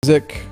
Music.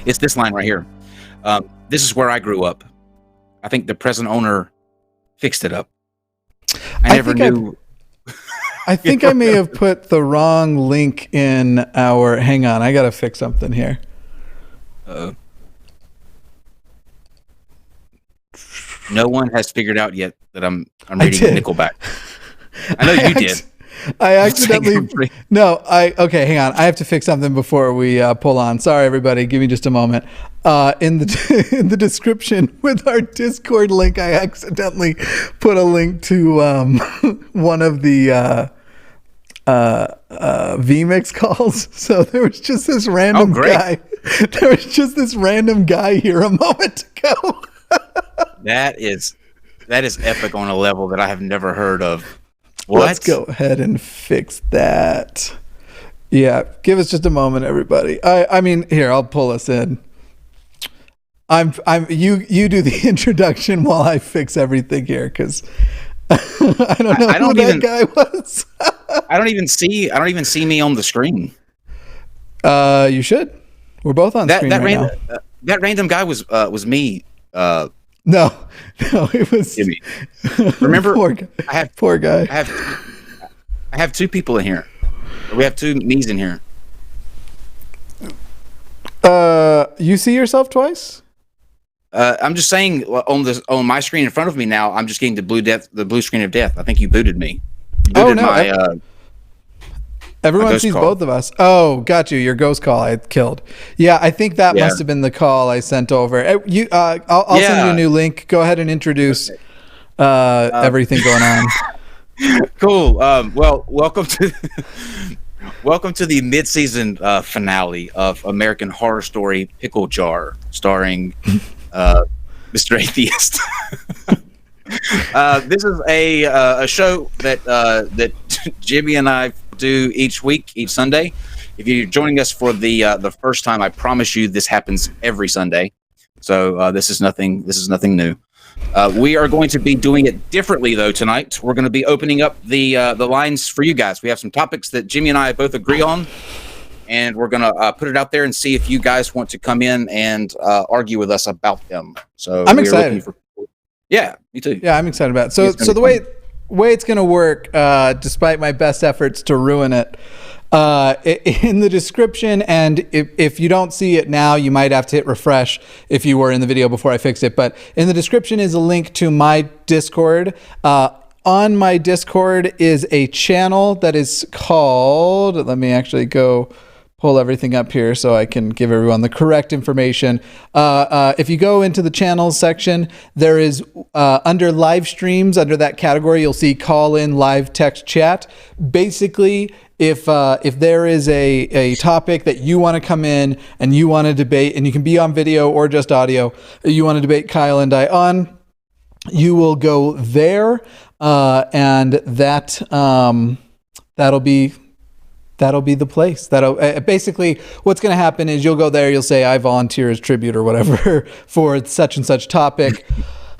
It's this line right here. This is where I grew up. I think the present owner fixed it up. I never knew. I think I may have put the wrong link in our. Hang on, I gotta fix something here. No one has figured out yet that I'm reading Nickelback. I know you did. I accidentally. Okay, hang on. I have to fix something before we pull on. Sorry, everybody. Give me just a moment. In the description with our Discord link, I accidentally put a link to one of the vMix calls. So there was just this random guy. There was just this random guy here a moment ago. That is epic on a level that I have never heard of. What? Let's go ahead and fix that. Yeah, give us just a moment, everybody. I mean, here, I'll pull us in. You do the introduction while I fix everything here, because I don't know who that guy was. I don't even see me on the screen. You should. We're both on screen now. That random guy was me. No, it was Jimmy. Remember, poor guy. I have two people in here. We have two me's in here. You see yourself twice? I'm just saying on my screen in front of me now. I'm just getting the blue screen of death. I think you booted me. Everyone sees both of us. Oh, got you. Your ghost call I killed. Yeah, I think that must have been the call I sent over. I'll send you a new link. Go ahead and introduce everything going on. Cool. Well, welcome to the mid-season finale of American Horror Story Pickle Jar, starring Mr. Atheist. This is a show that Jimmy and I do each Sunday. If you're joining us for the first time, I promise you this happens every Sunday. So this is nothing new. We are going to be doing it differently though tonight. We're going to be opening up the lines for you guys. We have some topics that Jimmy and I both agree on, and we're going to put it out there and see if you guys want to come in and argue with us about them. So I'm excited. Yeah, me too. Yeah, I'm excited about it. So the way it's going to work, despite my best efforts to ruin it, in the description, and if you don't see it now, you might have to hit refresh if you were in the video before I fixed it. But in the description is a link to my Discord. On my Discord is a channel that is called, let me actually go pull everything up here so I can give everyone the correct information. If you go into the channels section, there is under live streams, under that category, you'll see call in live text chat. Basically, if there is a topic that you want to come in and you want to debate, and you can be on video or just audio, you want to debate Kyle and I on, you will go there. and that'll be the place. That'll basically what's going to happen is you'll go there. You'll say I volunteer as tribute or whatever for such and such topic.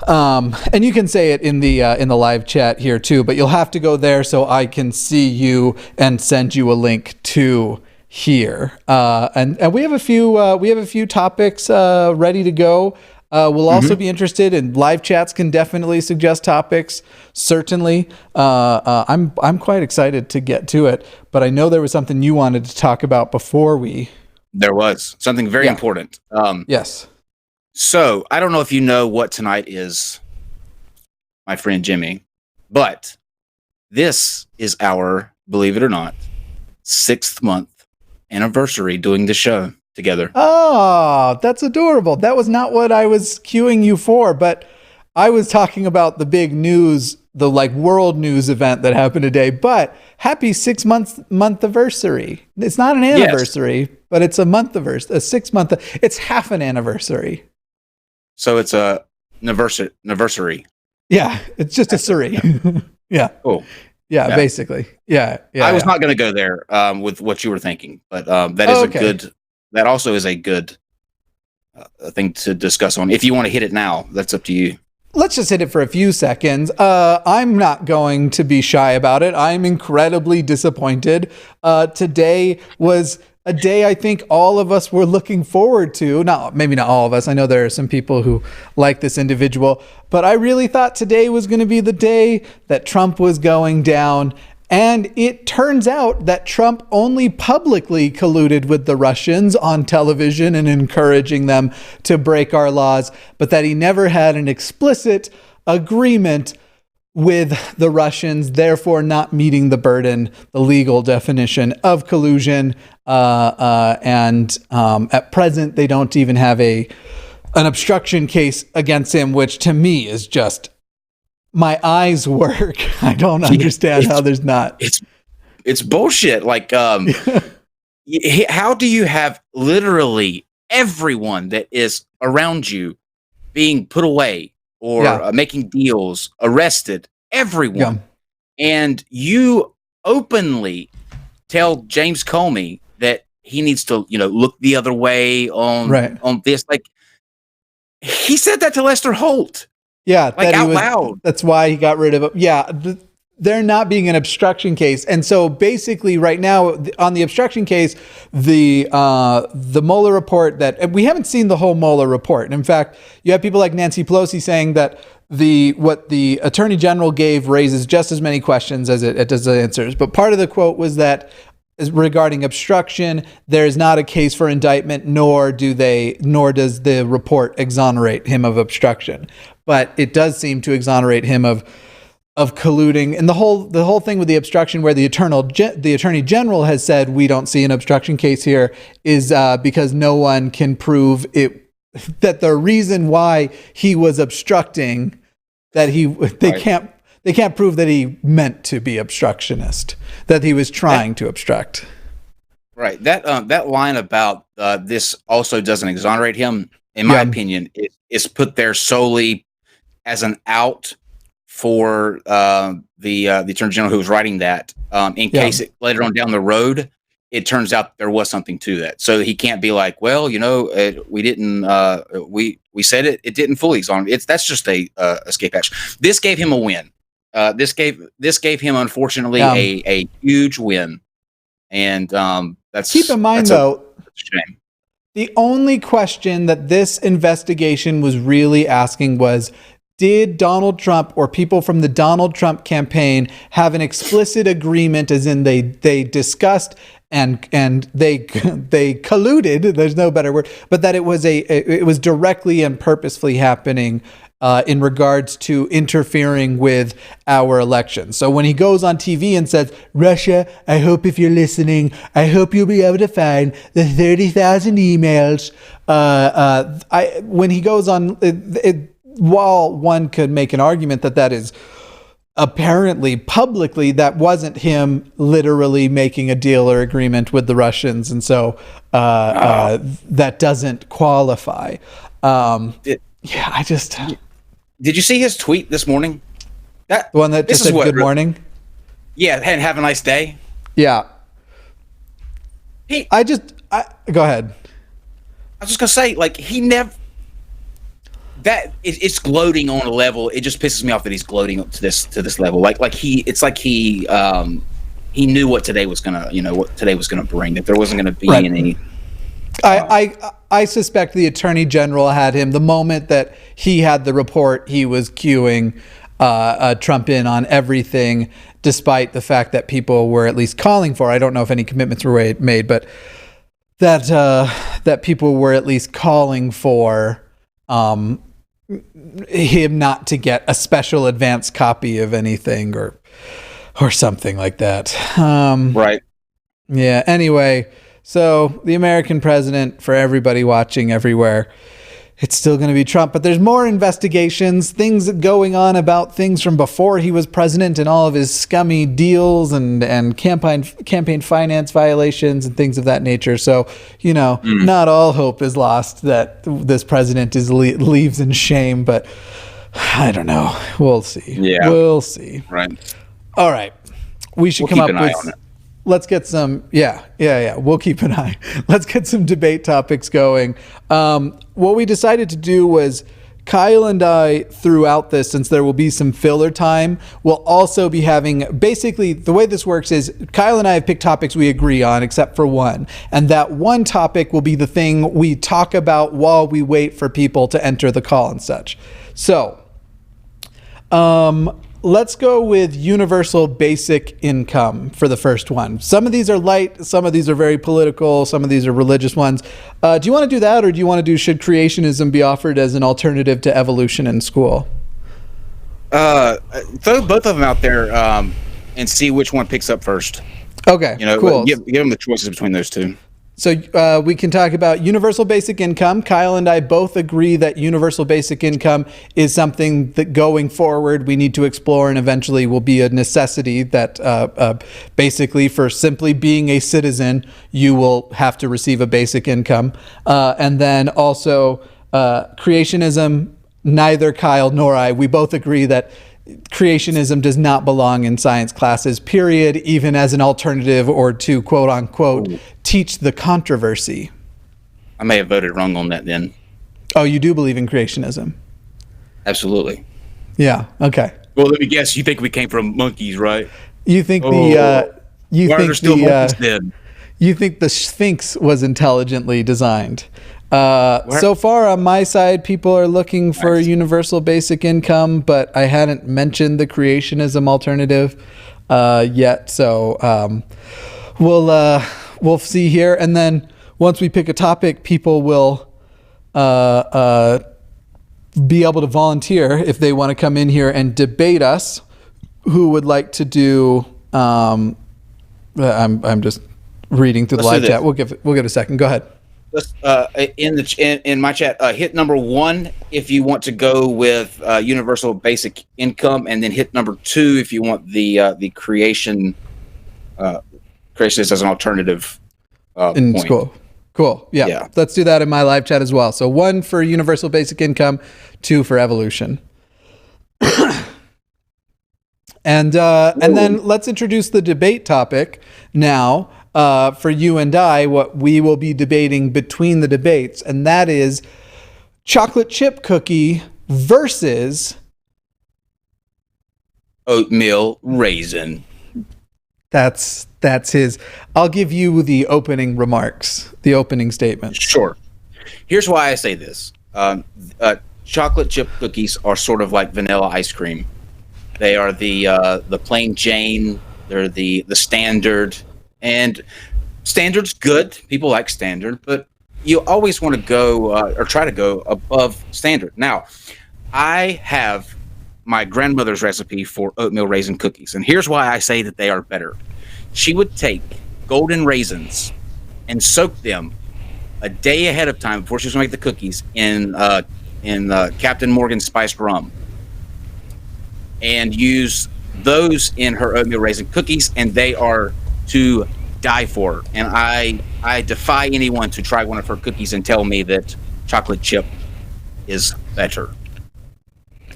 And you can say it in the live chat here too, but you'll have to go there so I can see you and send you a link to here. And we have a few topics ready to go. We'll also be interested in live chats. Can definitely suggest topics. Certainly, I'm quite excited to get to it. But I know there was something you wanted to talk about before we. There was something very important. Yes. So I don't know if you know what tonight is, my friend Jimmy, but this is our, believe it or not, 6th month anniversary doing the show together. Oh, that's adorable. That was not what I was cueing you for, but I was talking about the big news, the world news event that happened today. But happy 6 month anniversary. It's not an anniversary, but it's a month anniversary, a 6 month. It's half an anniversary. So it's a anniversary. Yeah, it's just a suri. Yeah. Cool. Yeah, basically. Yeah. I was not going to go there with what you were thinking, but that is a good. That also is a good thing to discuss on. If you want to hit it now, that's up to you. Let's just hit it for a few seconds. I'm not going to be shy about it. I'm incredibly disappointed. Today was a day I think all of us were looking forward to. Maybe not all of us. I know there are some people who like this individual, but I really thought today was going to be the day that Trump was going down. And it turns out that Trump only publicly colluded with the Russians on television and encouraging them to break our laws, but that he never had an explicit agreement with the Russians, therefore not meeting the burden, the legal definition of collusion. And at present, they don't even have an obstruction case against him, which to me is just, my eyes work. I don't understand how there's not. It's bullshit. How do you have literally everyone that is around you being put away or making deals, arrested, everyone, and you openly tell James Comey that he needs to, look the other way on this? Like, he said that to Lester Holt. Yeah, out loud. That's why he got rid of it. Yeah, they're not being an obstruction case, and so basically, right now on the obstruction case, the Mueller report that we haven't seen the whole Mueller report. And in fact, you have people like Nancy Pelosi saying that what the Attorney General gave raises just as many questions as it does answers. But part of the quote was that regarding obstruction, there is not a case for indictment, nor does the report exonerate him of obstruction. But it does seem to exonerate him of colluding. And the whole thing with the obstruction, where the Attorney General has said we don't see an obstruction case here, is because no one can prove it, that the reason why he was obstructing, that they can't prove that he meant to be obstructionist, that he was trying to obstruct. Right. That line about this also doesn't exonerate him, in my opinion, is put there solely as an out for the Attorney General who was writing that, in case later on down the road it turns out there was something to that. So he can't be like, well, we didn't, we said it didn't fully exonerate. That's just a escape action. This gave him a win. This gave him, unfortunately, a huge win. And that's, keep in mind, though, shame. The only question that this investigation was really asking was, did Donald Trump or people from the Donald Trump campaign have an explicit agreement, as in they discussed and they colluded, there's no better word, but that it was directly and purposefully happening in regards to interfering with our elections. So when he goes on TV and says, Russia, I hope if you're listening, I hope you'll be able to find the 30,000 emails. When he goes on, while one could make an argument that is apparently publicly, that wasn't him literally making a deal or agreement with the Russians. And so that doesn't qualify. Did you see his tweet this morning? That The one that this just is said what good morning? Yeah, and have a nice day. Yeah. He, Go ahead. I was just gonna say, like, he never. It's gloating on a level. It just pisses me off that he's gloating up to this level. It's like he knew what today was gonna, what today was gonna bring. That there wasn't gonna be any. I suspect the attorney general had him the moment that he had the report. He was queuing Trump in on everything, despite the fact that people were at least calling for. I don't know if any commitments were made, but that people were at least calling for him not to get a special advance copy of anything or something like that. Right. Yeah. Anyway, so the American president, for everybody watching everywhere, it's still going to be Trump, but there's more investigations, things going on about things from before he was president and all of his scummy deals and campaign finance violations and things of that nature. So, not all hope is lost that this president leaves in shame, but I don't know. We'll see. Yeah. We'll see. Right. All right. We should come up with... eye on it. Let's get some, we'll keep an eye. Let's get some debate topics going. What we decided to do was Kyle and I, throughout this, since there will be some filler time, will also be having, basically, the way this works is Kyle and I have picked topics we agree on, except for one. And that one topic will be the thing we talk about while we wait for people to enter the call and such. So, let's go with universal basic income for the first one. Some of these are light, some of these are very political, some of these are religious ones. Do you want to do that, or do you want to do should creationism be offered as an alternative to evolution in school? Throw both of them out there and see which one picks up first. Okay, cool. Give them the choices between those two. So we can talk about universal basic income. Kyle and I both agree that universal basic income is something that going forward we need to explore and eventually will be a necessity that basically for simply being a citizen, you will have to receive a basic income. And then also creationism, neither Kyle nor I, we both agree that creationism does not belong in science classes, period, even as an alternative or to quote unquote teach the controversy. I may have voted wrong on that then. Oh, you do believe in creationism? Absolutely. Yeah. Okay. Well, let me guess. You think we came from monkeys, right? You think you think the Sphinx was intelligently designed? So far on my side, people are looking for universal basic income, but I hadn't mentioned the creationism alternative yet. So we'll see here, and then once we pick a topic, people will be able to volunteer if they want to come in here and debate us. Who would like to do? I'm just reading through the live chat. We'll give it a second. Go ahead. In my chat, hit number 1 if you want to go with universal basic income, and then hit number 2 if you want the creationist as an alternative in point. School. Cool. Yeah. Let's do that in my live chat as well. So 1 for universal basic income, 2 for evolution. And then let's introduce the debate topic now. For you and I, what we will be debating between the debates, and that is chocolate chip cookie versus oatmeal raisin. That's his. I'll give you the opening remarks, the opening statement. Sure. Here's why I say this. Chocolate chip cookies are sort of like vanilla ice cream. They are the plain Jane. They're the standard. And standard's good. People like standard, but you always want to go or try to go above standard. Now, I have my grandmother's recipe for oatmeal raisin cookies, and here's why I say that they are better. She would take golden raisins and soak them a day ahead of time before she was going to make the cookies in Captain Morgan spiced rum, and use those in her oatmeal raisin cookies, and they are to die for. And I defy anyone to try one of her cookies and tell me that chocolate chip is better.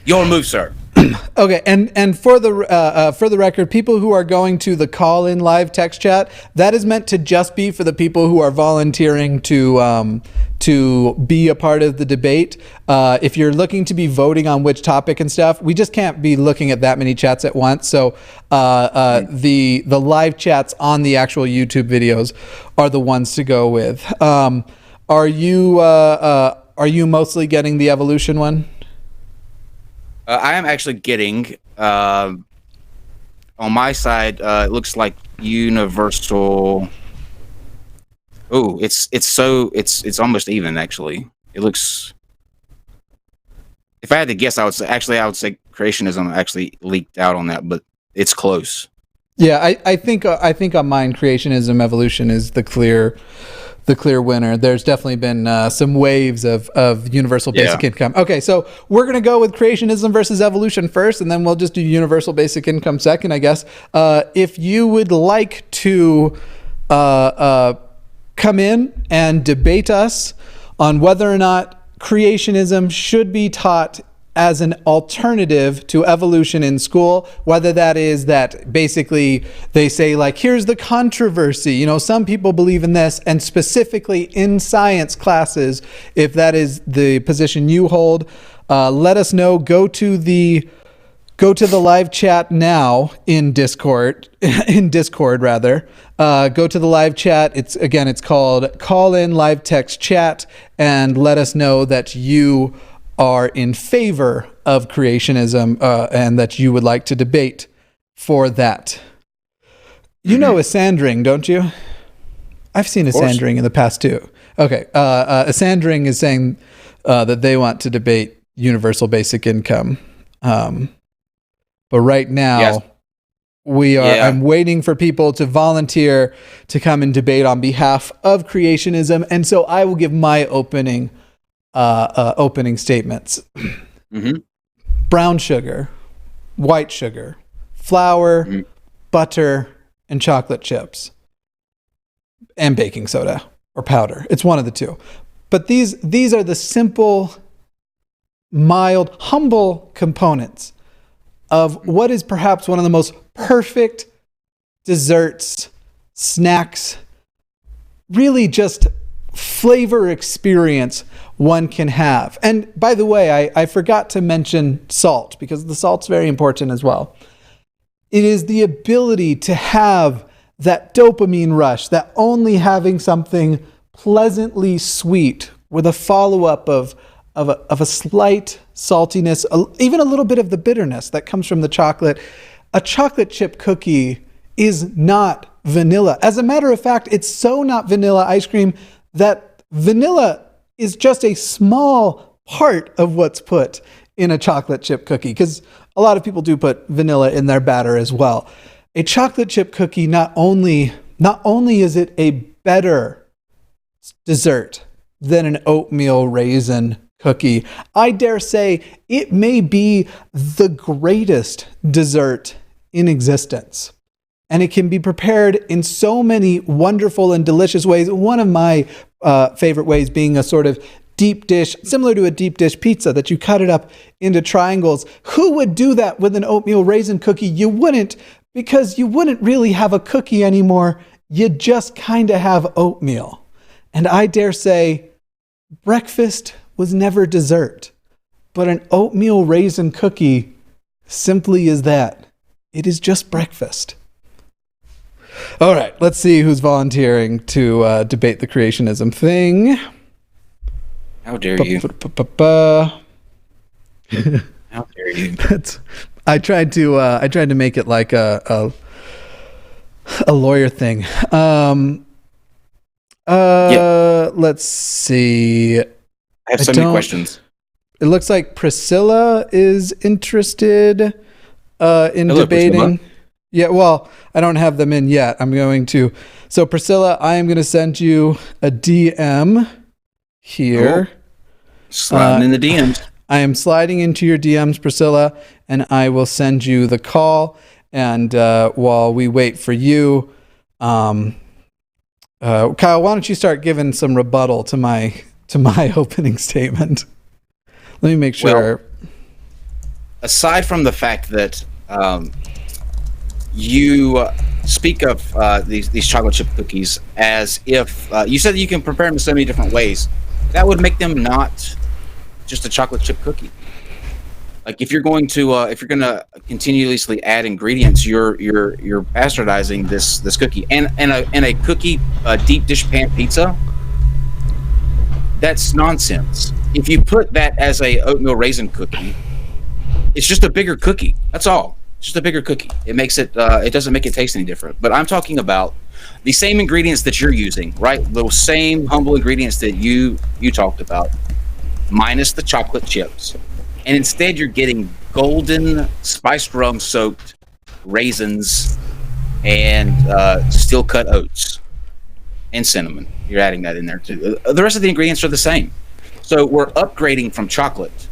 Your move, sir. Okay, and for the record, people who are going to the call-in live text chat, that is meant to just be for the people who are volunteering to be a part of the debate. If you're looking to be voting on which topic and stuff, we just can't be looking at that many chats at once. So the live chats on the actual YouTube videos are the ones to go with. Are you mostly getting the evolution one? I am actually getting on my side. It looks like universal. Oh, it's almost even actually. It looks. If I had to guess, I would say creationism actually leaked out on that, but it's close. Yeah, I think on mine, creationism evolution is the clear winner. There's definitely been some waves of universal basic income. Okay, so we're going to go with creationism versus evolution first, and then we'll just do universal basic income second, I guess. If you would like to come in and debate us on whether or not creationism should be taught as an alternative to evolution in school, whether that is that basically they say like, here's the controversy, you know, some people believe in this, and specifically in science classes, if that is the position you hold, let us know. Go to the live chat now in Discord, Go to the live chat. It's called Call In Live Text Chat, and let us know that you are in favor of creationism and that you would like to debate for that. You know Asandring, don't you? I've seen Asandring in the past too. Okay, Asandring is saying that they want to debate universal basic income. But right now, I'm waiting for people to volunteer to come and debate on behalf of creationism, and so I will give my opening statements. Brown sugar, white sugar, flour, butter, and chocolate chips, and baking soda or powder. It's one of the two. But these are the simple, mild, humble components of what is perhaps one of the most perfect desserts, snacks, really just flavor experience one can have. And by the way, I forgot to mention salt, because the salt's very important as well. It is the ability to have that dopamine rush, that only having something pleasantly sweet with a follow-up of a slight saltiness, even a little bit of the bitterness that comes from the chocolate. A chocolate chip cookie is not vanilla. As a matter of fact, it's so not vanilla ice cream that vanilla is just a small part of what's put in a chocolate chip cookie, because a lot of people do put vanilla in their batter as well. A chocolate chip cookie, not only is it a better dessert than an oatmeal raisin cookie, I dare say it may be the greatest dessert in existence. And it can be prepared in so many wonderful and delicious ways. One of my favorite ways being a sort of deep dish, similar to a deep dish pizza, that you cut it up into triangles. Who would do that with an oatmeal raisin cookie? You wouldn't, because you wouldn't really have a cookie anymore. You just kind of have oatmeal. And I dare say breakfast was never dessert, but an oatmeal raisin cookie simply is that. It is just breakfast. All right, let's see who's volunteering to debate the creationism thing. How dare you? How dare you? I tried to make it like a lawyer thing. Let's see. I have so many questions. It looks like Priscilla is interested in debating. Priscilla. Yeah, well, I don't have them in yet. I'm going to. So, Priscilla, I am going to send you a DM here. Sliding in the DMs. I am sliding into your DMs, Priscilla, and I will send you the call. And while we wait for you, Kyle, why don't you start giving some rebuttal to my opening statement? Let me make sure. aside from the fact that you speak of these chocolate chip cookies as if you said that you can prepare them in so many different ways, that would make them not just a chocolate chip cookie. Like if you're going to continuously add ingredients, you're bastardizing this cookie and a cookie deep dish pan pizza. That's nonsense. If you put that as a oatmeal raisin cookie, it's just a bigger cookie. That's all. It's just a bigger cookie. It makes it. It doesn't make it taste any different. But I'm talking about the same ingredients that you're using, right? Those same humble ingredients that you talked about, minus the chocolate chips. And instead, you're getting golden spiced rum soaked raisins and steel cut oats and cinnamon. You're adding that in there too. The rest of the ingredients are the same. So we're upgrading from chocolate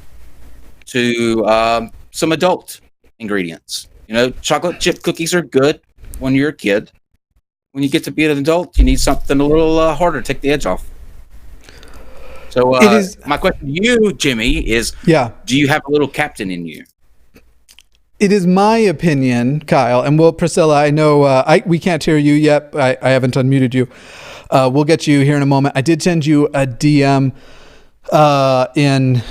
to some adult ingredients. You know, chocolate chip cookies are good when you're a kid. When you get to be an adult, you need something a little harder to take the edge off. So my question to you, Jimmy, is do you have a little captain in you? It is my opinion, Kyle, and Priscilla, I know we can't hear you yet. I haven't unmuted you. We'll get you here in a moment. I did send you a DM in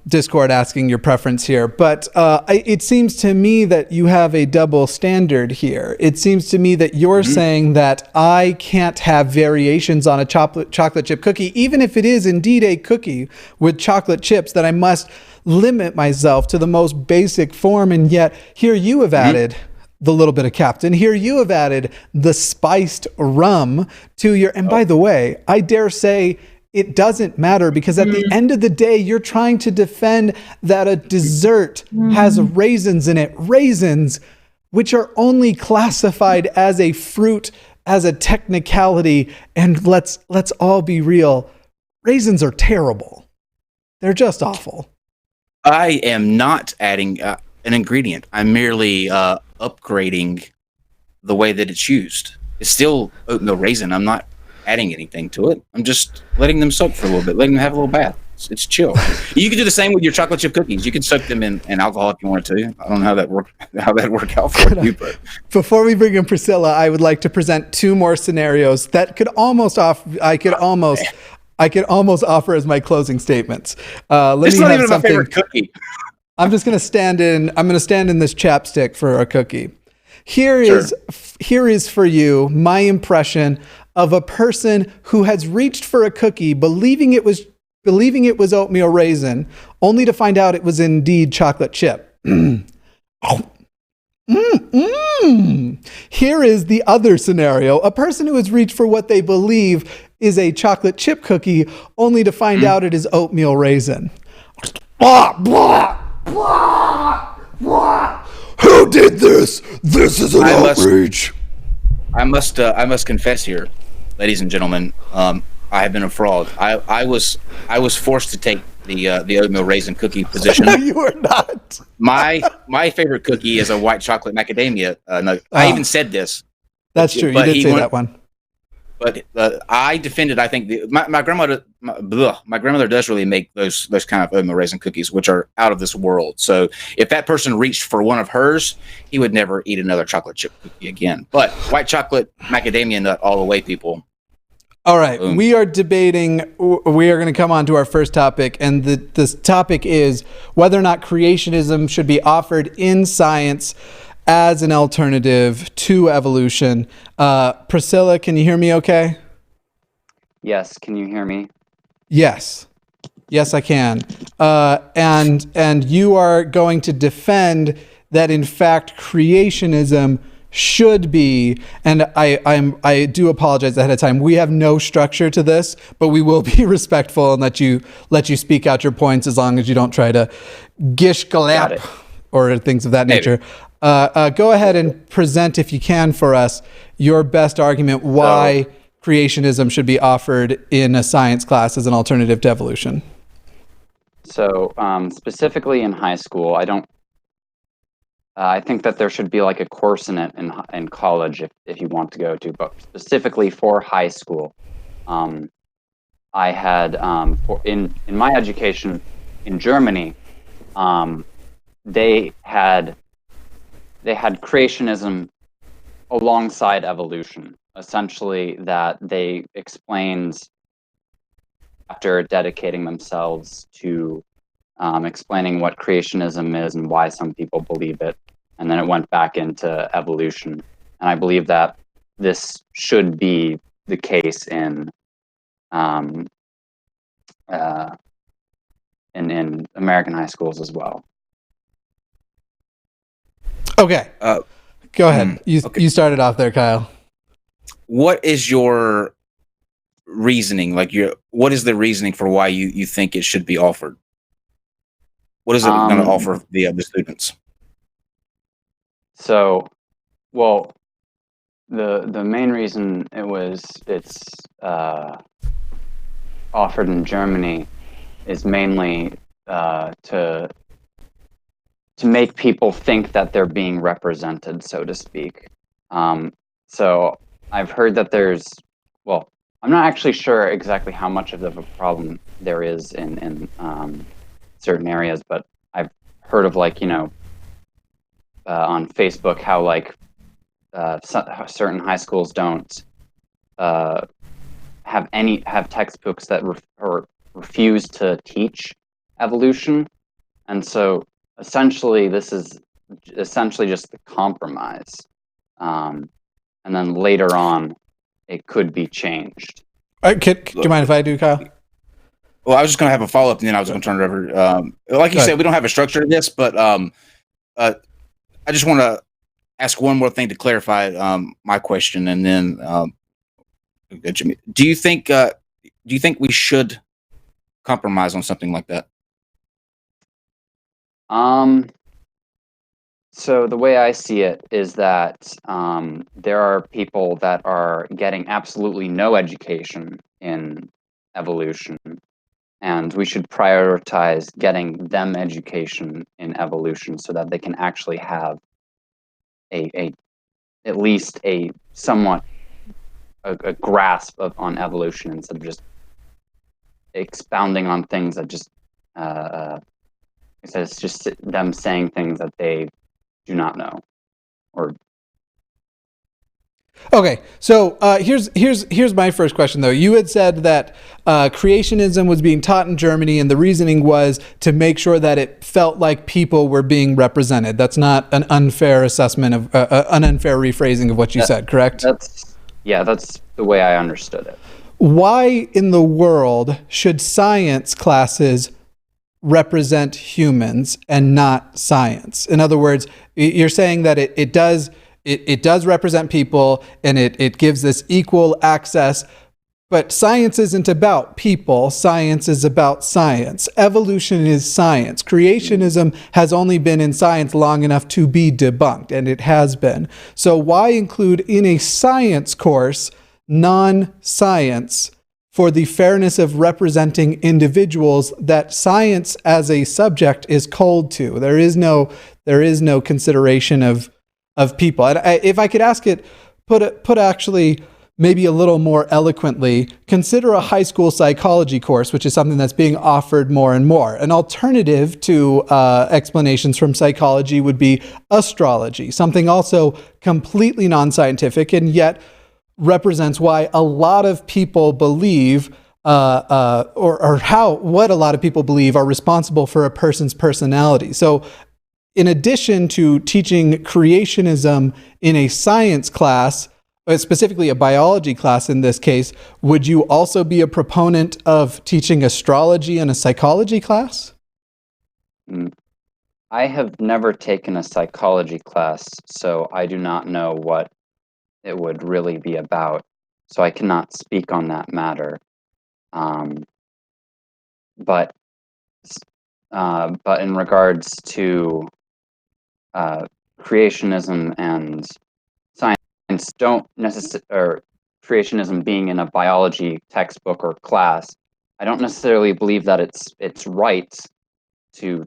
Discord asking your preference here, but it seems to me that you have a double standard here. It seems to me that you're saying that I can't have variations on a chocolate chip cookie, even if it is indeed a cookie with chocolate chips, that I must limit myself to the most basic form. And yet here you have added the little bit of captain. Here you have added the spiced rum to your, and by the way, I dare say it doesn't matter, because at the end of the day, you're trying to defend that a dessert has raisins in it. Raisins, which are only classified as a fruit, as a technicality. And let's all be real. Raisins are terrible. They're just awful. I am not adding an ingredient. I'm merely upgrading the way that it's used. It's still oatmeal raisin. I'm not adding anything to it. I'm just letting them soak for a little bit, letting them have a little bath. It's chill. You can do the same with your chocolate chip cookies. You can soak them in alcohol if you wanted to. I don't know how that worked out for you. But before we bring in Priscilla, I would like to present two more scenarios that could almost I could almost offer as my closing statements. It's not even my favorite cookie. I'm just going to stand in this chapstick for a cookie. Here is for you my impression of a person who has reached for a cookie, believing it was oatmeal raisin, only to find out it was indeed chocolate chip. Here is the other scenario. A person who has reached for what they believe is a chocolate chip cookie, only to find out it is oatmeal raisin. Blah, blah, blah, blah. Who did this? This is an outrage. I must confess here, ladies and gentlemen, I have been a fraud. I was forced to take the oatmeal raisin cookie position. No, you are not. My favorite cookie is a white chocolate macadamia nut. I even said this. That's true. You did say that one. But I defended. I think my grandmother does really make those kind of oatmeal raisin cookies, which are out of this world. So if that person reached for one of hers, he would never eat another chocolate chip cookie again. But white chocolate macadamia nut all the way, people. All right, we are debating. We are going to come on to our first topic, and this topic is whether or not creationism should be offered in science as an alternative to evolution. Priscilla, can you hear me okay? Yes, can you hear me? Yes, I can. And you are going to defend that, in fact, creationism should be, and I do apologize ahead of time. We have no structure to this, but we will be respectful and let you speak out your points, as long as you don't try to gish galap or things of that nature. Go ahead and present, if you can, for us your best argument why creationism should be offered in a science class as an alternative to evolution. So specifically in high school, I think that there should be like a course in it in college if you want to go to, but specifically for high school. I had in my education in Germany, they had creationism alongside evolution. Essentially, that they explained after dedicating themselves to explaining what creationism is and why some people believe it, and then it went back into evolution. And I believe that this should be the case in American high schools as well. Okay. Go ahead. Okay. You started off there, Kyle. What is your reasoning? What is the reasoning for why you think it should be offered? What is it going to offer the students? So, well, the main reason it's offered in Germany is mainly to make people think that they're being represented, so to speak. So I've heard that I'm not actually sure exactly how much of a problem there is in certain areas, but I've heard of on Facebook how certain high schools don't have textbooks that refuse to teach evolution, and so essentially this is essentially just the compromise, and then later on it could be changed. Do you mind if I do, Kyle? Well, I was just going to have a follow-up, and then I was going to turn it over. Like you said, we don't have a structure to this, but I just want to ask one more thing to clarify my question, and then Jimmy, do you think we should compromise on something like that? So the way I see it is that there are people that are getting absolutely no education in evolution, and we should prioritize getting them education in evolution so that they can actually have at least a somewhat a grasp on evolution, instead of just expounding on things that just it's just them saying things that they do not know. Okay, so here's my first question, though. You had said that creationism was being taught in Germany, and the reasoning was to make sure that it felt like people were being represented. That's not an unfair assessment of an unfair rephrasing of what you said, correct? That's the way I understood it. Why in the world should science classes represent humans and not science? In other words, you're saying that it does represent people, and it gives this equal access, but science isn't about people. Science is about science. Evolution is science. Creationism has only been in science long enough to be debunked, and it has been. So why include in a science course non-science for the fairness of representing individuals that science as a subject is cold to? There is no consideration of people. And if I could ask it, put actually maybe a little more eloquently, consider a high school psychology course, which is something that's being offered more and more. An alternative to explanations from psychology would be astrology, something also completely non-scientific and yet represents why a lot of people believe what a lot of people believe are responsible for a person's personality. So in addition to teaching creationism in a science class, specifically a biology class in this case, would you also be a proponent of teaching astrology in a psychology class? I have never taken a psychology class, so I do not know what it would really be about. So I cannot speak on that matter. But in regards to creationism and science, don't necessarily, or creationism being in a biology textbook or class, I don't necessarily believe that it's right to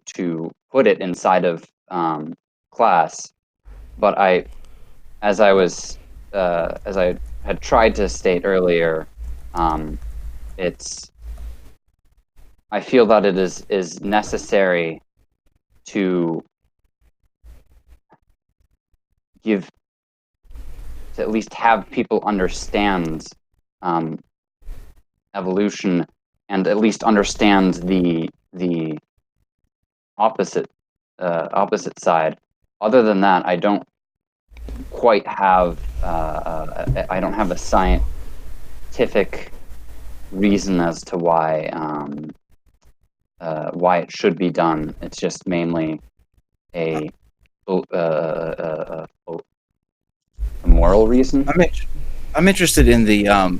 put it inside of class. But as I had tried to state earlier, I feel that it is necessary to give, to at least have people understand evolution, and at least understand the opposite side. Other than that, I don't quite have I don't have a scientific reason as to why it should be done. It's just mainly a moral reason. I'm interested in the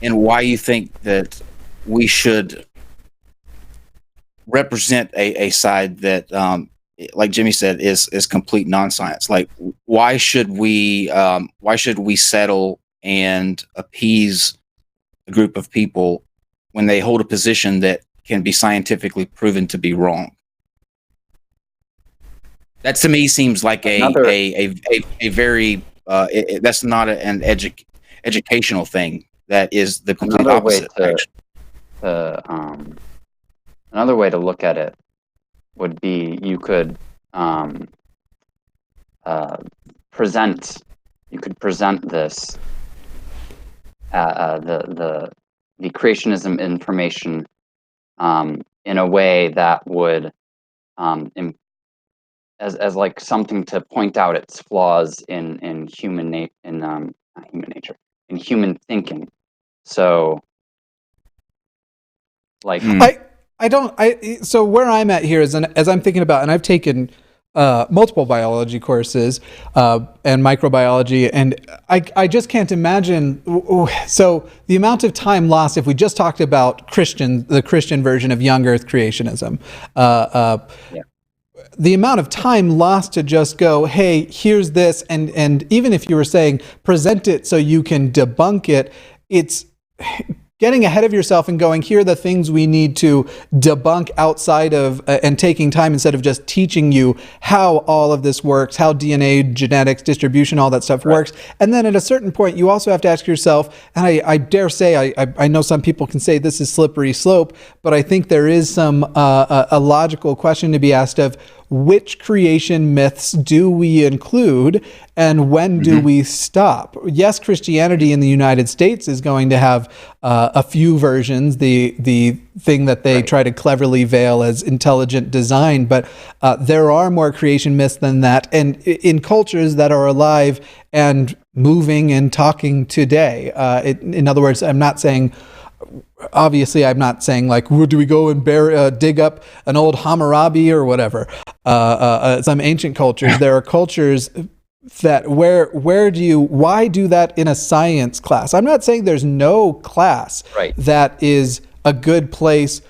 in why you think that we should represent a side that, like Jimmy said, is complete non-science. Like, why should we settle and appease a group of people when they hold a position that can be scientifically proven to be wrong? That to me seems like a very that's not an educational thing. That is the complete opposite. Another way to look at it would be, you could present this the creationism information in a way that would as like something to point out its flaws in human thinking. So, like, so where I'm at here is, as I'm thinking about, and I've taken multiple biology courses and microbiology, and I just can't imagine. So the amount of time lost, if we just talked about the Christian version of young Earth creationism, the amount of time lost to just go, hey, here's this, and even if you were saying present it so you can debunk it, it's getting ahead of yourself and going, here are the things we need to debunk outside of, and taking time instead of just teaching you how all of this works, how DNA, genetics, distribution, all that stuff works. And then at a certain point, you also have to ask yourself, and I dare say, I know some people can say this is slippery slope, but I think there is some a logical question to be asked of, which creation myths do we include and when do we stop? Yes, Christianity in the United States is going to have a few versions, the thing that they try to cleverly veil as intelligent design, but there are more creation myths than that, and in cultures that are alive and moving and talking today. In other words, obviously, I'm not saying like, do we go and dig up an old Hammurabi or whatever? Some ancient cultures. There are cultures that why do that in a science class? I'm not saying there's no class that is a good place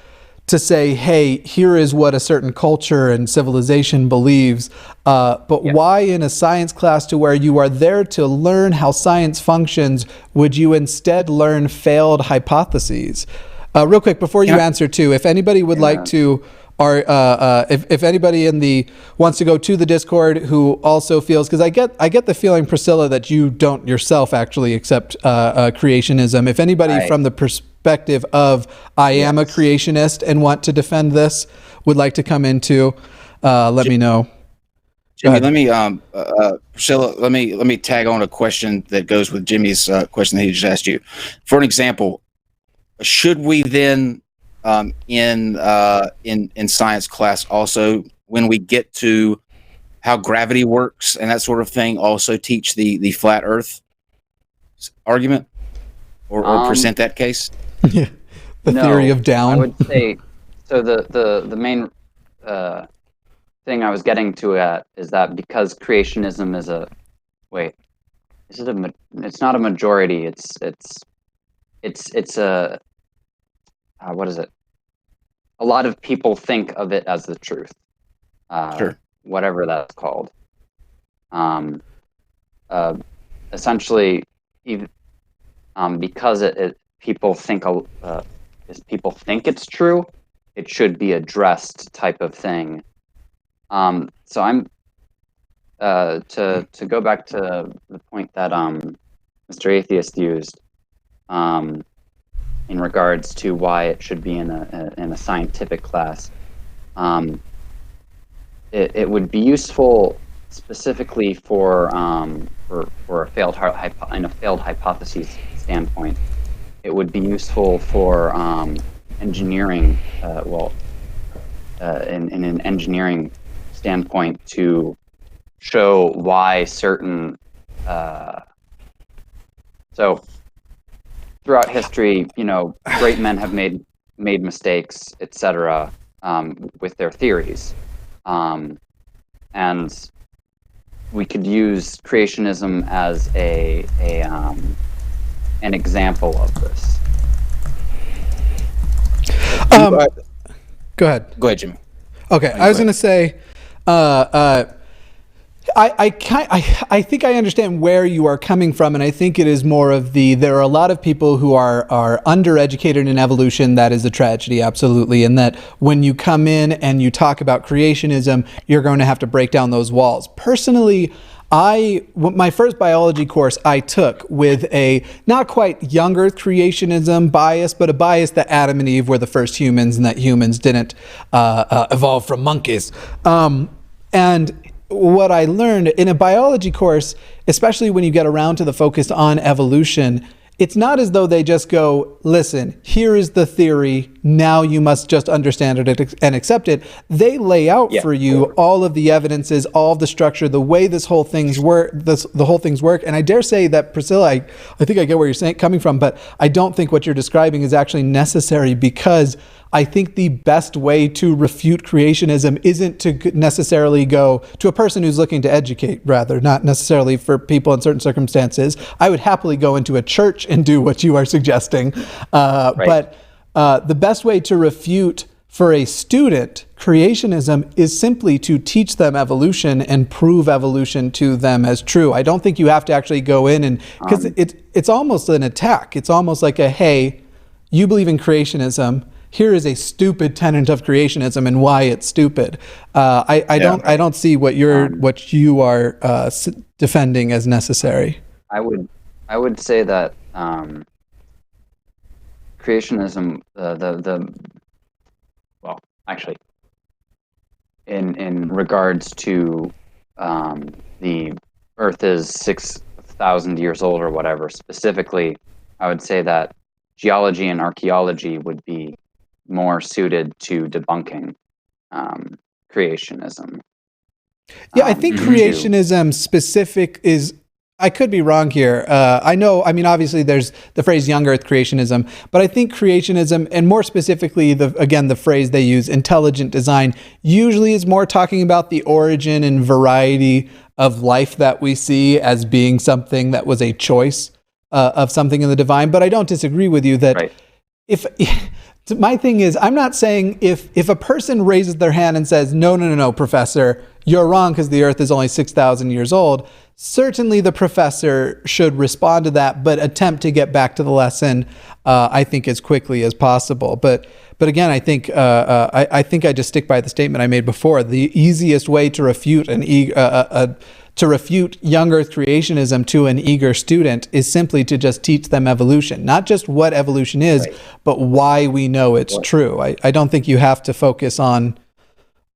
to say, hey, here is what a certain culture and civilization believes. But why in a science class to where you are there to learn how science functions, would you instead learn failed hypotheses? Real quick, before you answer too, if anybody would like to, or if anybody wants to go to the Discord who also feels, because I get the feeling, Priscilla, that you don't yourself actually accept creationism. If anybody from the perspective of I am a creationist and want to defend this would like to come into, let me know. Jimmy, let me Priscilla, let me tag on a question that goes with Jimmy's question that he just asked you. For an example, should we then in science class also, when we get to how gravity works and that sort of thing, also teach the flat Earth argument or present that case? The theory of down. I would say so. The main thing I was getting to is that because creationism is it's not a majority. It's a what is it? A lot of people think of it as the truth. Whatever that's called. Essentially, even because people think it's true, it should be addressed type of thing. So I'm to go back to the point that Mr. Atheist used in regards to why it should be in a scientific class. It would be useful specifically for a failed hypothesis standpoint, it would be useful for engineering. In an engineering standpoint, to show why certain. So throughout history, great men have made mistakes, etc., with their theories, and we could use creationism as an example of this. Go ahead. Go ahead, Jimmy. Okay, I was going to say, I think I understand where you are coming from, and I think it is more of there are a lot of people who are undereducated in evolution. That is a tragedy, absolutely, and that when you come in and you talk about creationism, you're going to have to break down those walls. Personally, my first biology course I took with a not quite young Earth creationism bias, but a bias that Adam and Eve were the first humans and that humans didn't evolve from monkeys. And what I learned in a biology course, especially when you get around to the focus on evolution, it's not as though they just go, listen, here is the theory, now you must just understand it and accept it. They lay out for you all of the evidences, all of the structure, the way the whole things work. And I dare say that, Priscilla, I think I get where you're coming from, but I don't think what you're describing is actually necessary, because I think the best way to refute creationism isn't to necessarily go to a person who's looking to educate, rather, not necessarily for people in certain circumstances. I would happily go into a church and do what you are suggesting. But the best way to refute for a student creationism is simply to teach them evolution and prove evolution to them as true. I don't think you have to actually go in and, because it's almost an attack. It's almost like hey, you believe in creationism, here is a stupid tenet of creationism and why it's stupid. I don't see what you are defending as necessary. I would say that creationism, in regards to the Earth is 6,000 years old or whatever. Specifically, I would say that geology and archaeology would be more suited to debunking creationism. Yeah, I think creationism specific is, I could be wrong here. Obviously there's the phrase young Earth creationism, but I think creationism, and more specifically, the phrase they use, intelligent design, usually is more talking about the origin and variety of life that we see as being something that was a choice of something in the divine. But I don't disagree with you that my thing is, I'm not saying if a person raises their hand and says, no, professor, you're wrong because the Earth is only 6,000 years old, certainly the professor should respond to that, but attempt to get back to the lesson, I think, as quickly as possible. But again, I think I just stick by the statement I made before. The easiest way to refute young Earth creationism to an eager student is simply to just teach them evolution, not just what evolution is, but why we know it's true. I don't think you have to focus on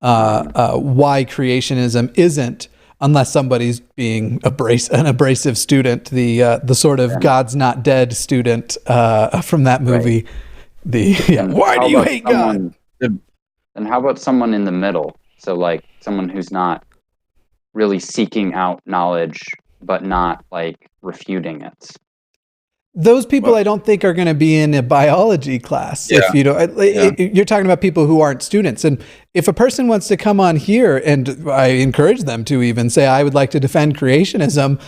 why creationism isn't, unless somebody's being an abrasive student, the sort of God's not dead student from that movie. Why do you hate God? And how about someone in the middle? So like someone who's not really seeking out knowledge, but not like refuting it. Those people I don't think are going to be in a biology class. If you're talking about people who aren't students. And if a person wants to come on here, and I encourage them to even say, I would like to defend creationism.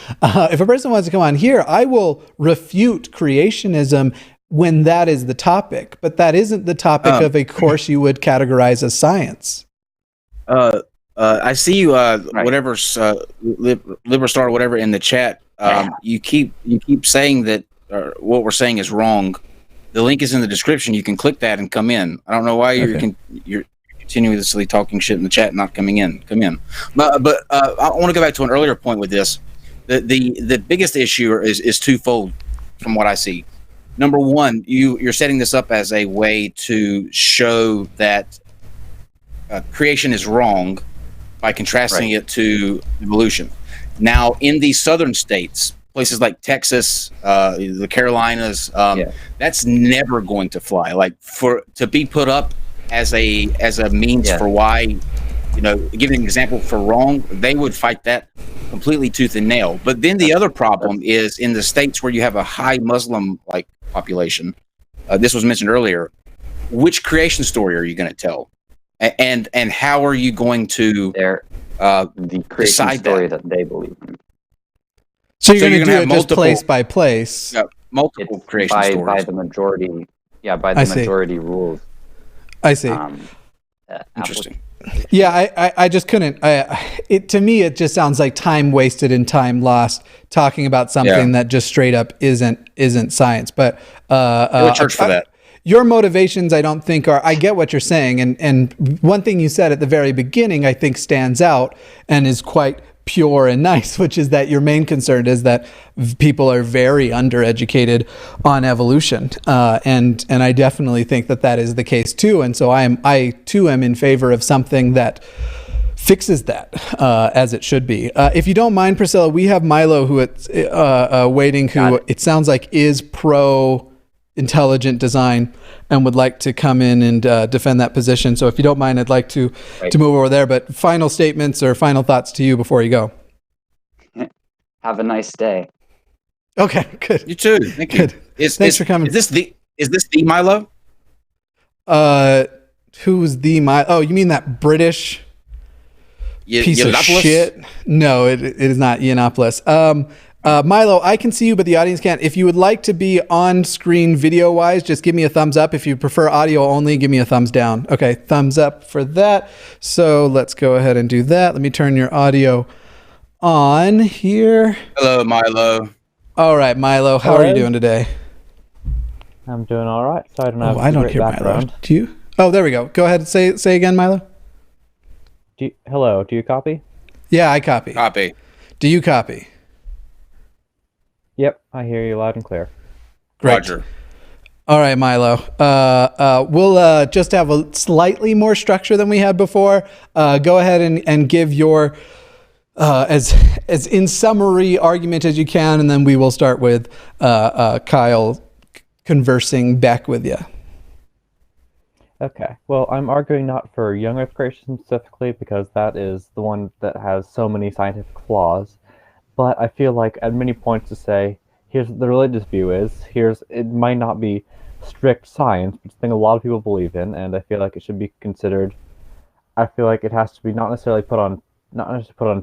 If a person wants to come on here, I will refute creationism when that is the topic, but that isn't the topic of a course you would categorize as science. I see you, whatever's Liberstar or whatever in the chat. You keep saying that what we're saying is wrong. The link is in the description. You can click that and come in. I don't know why you're continuously talking shit in the chat and not coming in. Come in. But I want to go back to an earlier point with this. The biggest issue is twofold from what I see. Number one, you're setting this up as a way to show that creation is wrong, by contrasting it to evolution. Now, in the southern states, places like Texas, the Carolinas, that's never going to fly. Like to be put up as a means for why, giving an example for wrong, they would fight that completely tooth and nail. But then the other problem is in the states where you have a high Muslim population. This was mentioned earlier. Which creation story are you going to tell, and how are you going to the creation story that they believe in? So you're going to do it just place by place. Yeah, multiple creation stories by the majority. Yeah, by the majority rules. I see. Interesting. Yeah, I just couldn't. To me, it just sounds like time wasted and time lost talking about something that just straight up isn't science. But go to church for that. Your motivations, I don't think are. I get what you're saying, and one thing you said at the very beginning, I think stands out and is quite pure and nice, which is that your main concern is that people are very undereducated on evolution, and I definitely think that is the case too. And so I too am in favor of something that fixes that as it should be. If you don't mind, Priscilla, we have Milo who it's waiting, who it sounds like is pro intelligent design and would like to come in and defend that position. So if you don't mind, I'd like to move over there. But final statements or final thoughts to you before you go. Have a nice day. Okay, good. You too. Thank you. Good. Thanks for coming. Is this the Milo? Who's the Milo? Oh, you mean that British piece of shit? No, it is not Yiannopoulos. Milo, I can see you, but the audience can't. If you would like to be on screen video-wise, just give me a thumbs up. If you prefer audio only, give me a thumbs down. Okay, thumbs up for that. So let's go ahead and do that. Let me turn your audio on here. Hello, Milo. All right, Milo, how are you doing today? I'm doing all right. So I don't have I don't hear background. Milo. Do you? Oh, there we go. Go ahead and say again, Milo. Hello, do you copy? Yeah, I copy. Copy. Do you copy? Yep, I hear you loud and clear. Great. Roger. All right, Milo. We'll just have a slightly more structure than we had before. Go ahead and give your as in summary argument as you can, and then we will start with Kyle conversing back with you. Okay. Well, I'm arguing not for young Earth creation specifically because that is the one that has so many scientific flaws. But I feel like at many points to say, here's what the religious view is, it might not be strict science, but it's a thing a lot of people believe in, and I feel like it should be considered. I feel like it has to be not necessarily put on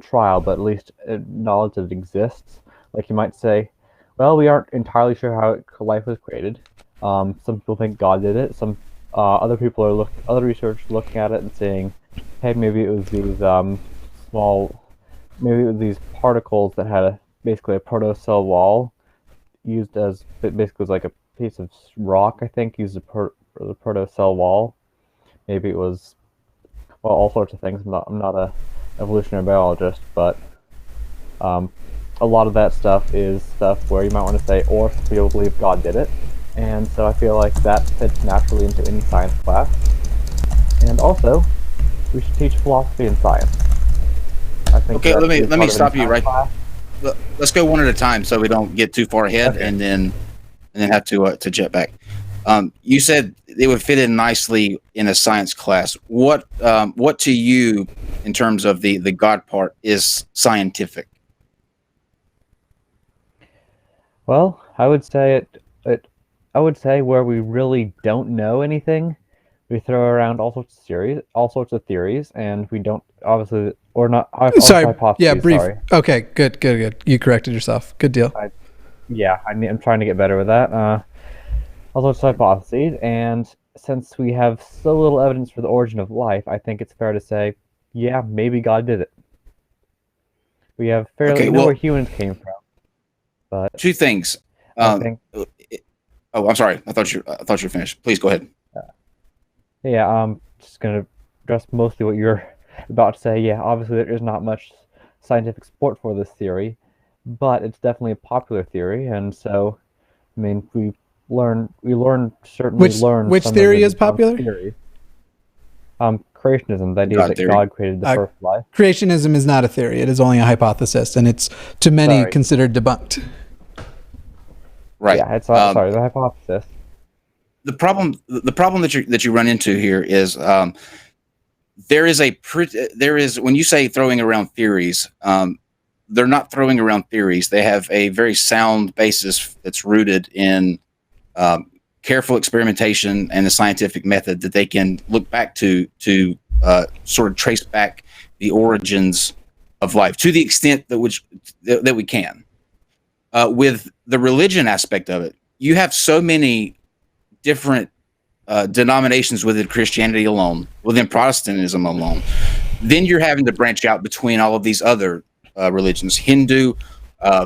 trial, but at least acknowledge that it exists. Like you might say, well, we aren't entirely sure how life was created. Some people think God did it. Some other researchers looking at it and saying, hey, maybe it was these particles that had basically a protocell wall used as basically like a piece of rock, I think, used for the protocell wall. Maybe it was all sorts of things. I'm not a evolutionary biologist, but a lot of that stuff is stuff where you might want to say, or some people believe God did it, and so I feel like that fits naturally into any science class. And also, we should teach philosophy and science. I think okay, let me stop you right. Let's go one at a time so we don't get too far ahead, and then have to jet back. You said it would fit in nicely in a science class. What to you, in terms of the God part, is scientific? Well, I would say I would say where we really don't know anything, we throw around all sorts of theories, and we don't obviously or not. Sorry. Yeah, brief. Sorry. Okay, good. You corrected yourself. Good deal. I'm trying to get better with that. All sorts of hypotheses, and since we have so little evidence for the origin of life, I think it's fair to say, yeah, maybe God did it. We have fairly know where humans came from, but two things. I'm sorry. I thought you were finished. Please go ahead. Yeah, I'm just gonna address mostly what you're about to say. Yeah, obviously there is not much scientific support for this theory, but it's definitely a popular theory, and so, I mean, we learn Which theory is popular? creationism, the idea God that theory. God created the first life. Creationism is not a theory. It is only a hypothesis, and it's to many Sorry. considered debunked. Right. Yeah, it's sorry, the hypothesis. The problem that you run into here is there is when you say throwing around theories, they're not throwing around theories. They have a very sound basis that's rooted in careful experimentation and the scientific method that they can look back to sort of trace back the origins of life to the extent that we can. With the religion aspect of it, you have so many different denominations within Christianity alone, within Protestantism alone. Then you're having to branch out between all of these other religions, Hindu,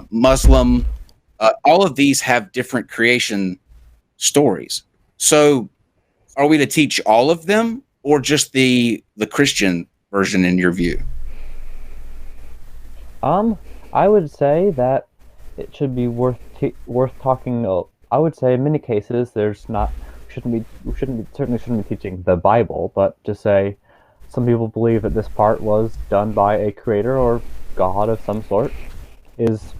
Muslim. All of these have different creation stories. So are we to teach all of them, or just the Christian version in your view? I would say that it should be worth talking. I would say in many cases certainly shouldn't be teaching the Bible, but to say some people believe that this part was done by a creator or God of some sort is,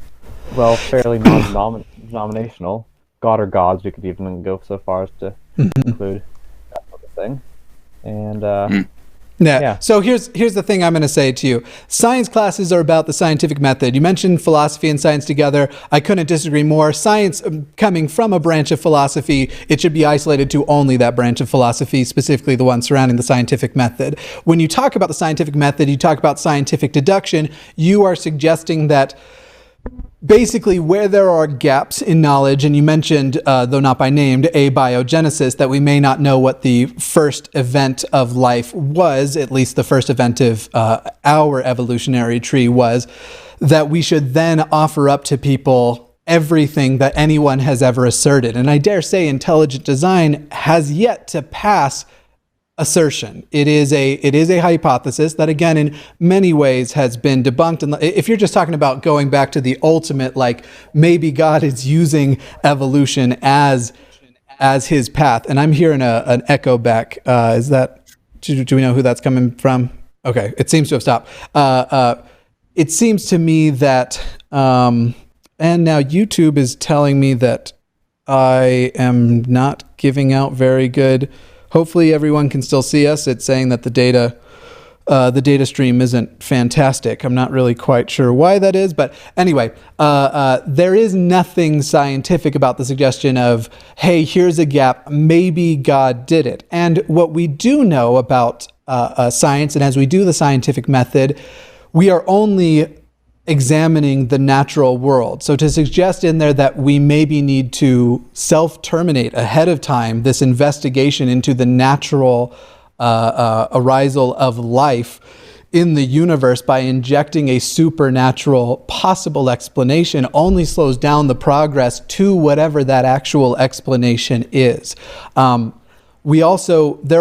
well, fairly non-denominational. God or gods, we could even go so far as to include that sort of thing. And Yeah. So here's the thing I'm going to say to you. Science classes are about the scientific method. You mentioned philosophy and science together. I couldn't disagree more. Science coming from a branch of philosophy, it should be isolated to only that branch of philosophy, specifically the one surrounding the scientific method. When you talk about the scientific method, you talk about scientific deduction, you are suggesting that basically where there are gaps in knowledge, and you mentioned, though not by name, abiogenesis, that we may not know what the first event of life was, at least the first event of our evolutionary tree was, that we should then offer up to people everything that anyone has ever asserted. And I dare say intelligent design has yet to pass assertion. It is a hypothesis that, again, in many ways has been debunked. And if you're just talking about going back to the ultimate, like maybe God is using evolution as his path, and I'm hearing an echo back. Is that? Do we know who that's coming from? Okay, it seems to have stopped. It seems to me that, and now YouTube is telling me that I am not giving out very good. Hopefully everyone can still see us. It's saying that the data stream isn't fantastic. I'm not really quite sure why that is, but anyway, there is nothing scientific about the suggestion of, hey, here's a gap, maybe God did it. And what we do know about science, and as we do the scientific method, we are only examining the natural world. So to suggest in there that we maybe need to self-terminate ahead of time this investigation into the natural arisal of life in the universe by injecting a supernatural possible explanation only slows down the progress to whatever that actual explanation is. There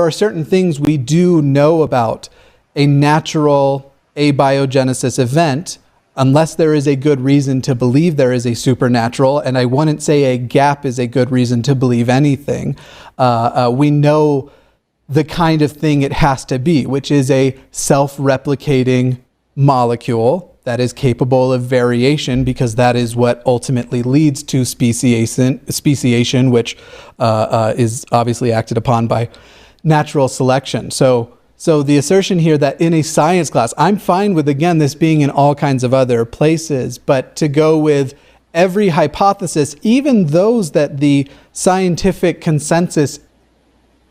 are certain things we do know about a natural abiogenesis event, unless there is a good reason to believe there is a supernatural, and I wouldn't say a gap is a good reason to believe anything. We know the kind of thing it has to be, which is a self-replicating molecule that is capable of variation, because that is what ultimately leads to speciation, which is obviously acted upon by natural selection. So the assertion here that in a science class, I'm fine with, again, this being in all kinds of other places, but to go with every hypothesis, even those that the scientific consensus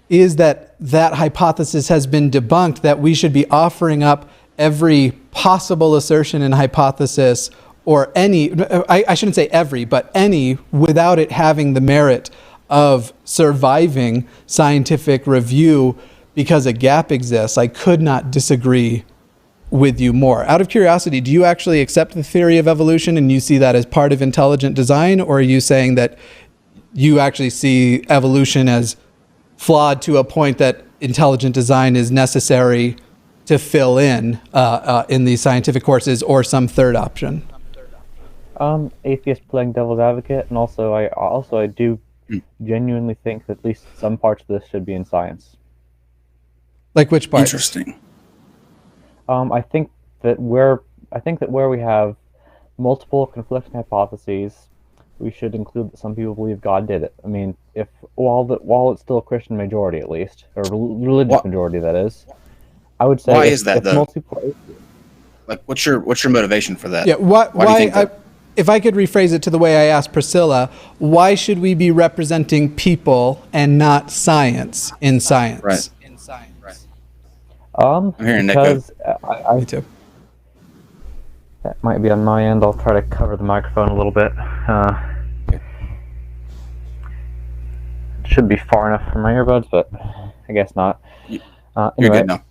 is that hypothesis has been debunked, that we should be offering up every possible assertion and hypothesis, or any, I shouldn't say every, but any, without it having the merit of surviving scientific review, because a gap exists. I could not disagree with you more. Out of curiosity, do you actually accept the theory of evolution and you see that as part of intelligent design, or are you saying that you actually see evolution as flawed to a point that intelligent design is necessary to fill in these scientific courses, or some third option? Atheist playing devil's advocate, and also I do genuinely think that at least some parts of this should be in science. Like which parts? Interesting. I think that where we have multiple conflicting hypotheses, we should include that some people believe God did it. I mean, while it's still a Christian majority at least, or religious majority that is, I would say why is that though? Most people, like, what's your motivation for that? Yeah, why do you think that? If I could rephrase it to the way I asked Priscilla, why should we be representing people and not science in science? Right. I'm hearing because Me too. that might be on my end. I'll try to cover the microphone a little bit. It should be far enough from my earbuds, but I guess not. You're Anyway, good now.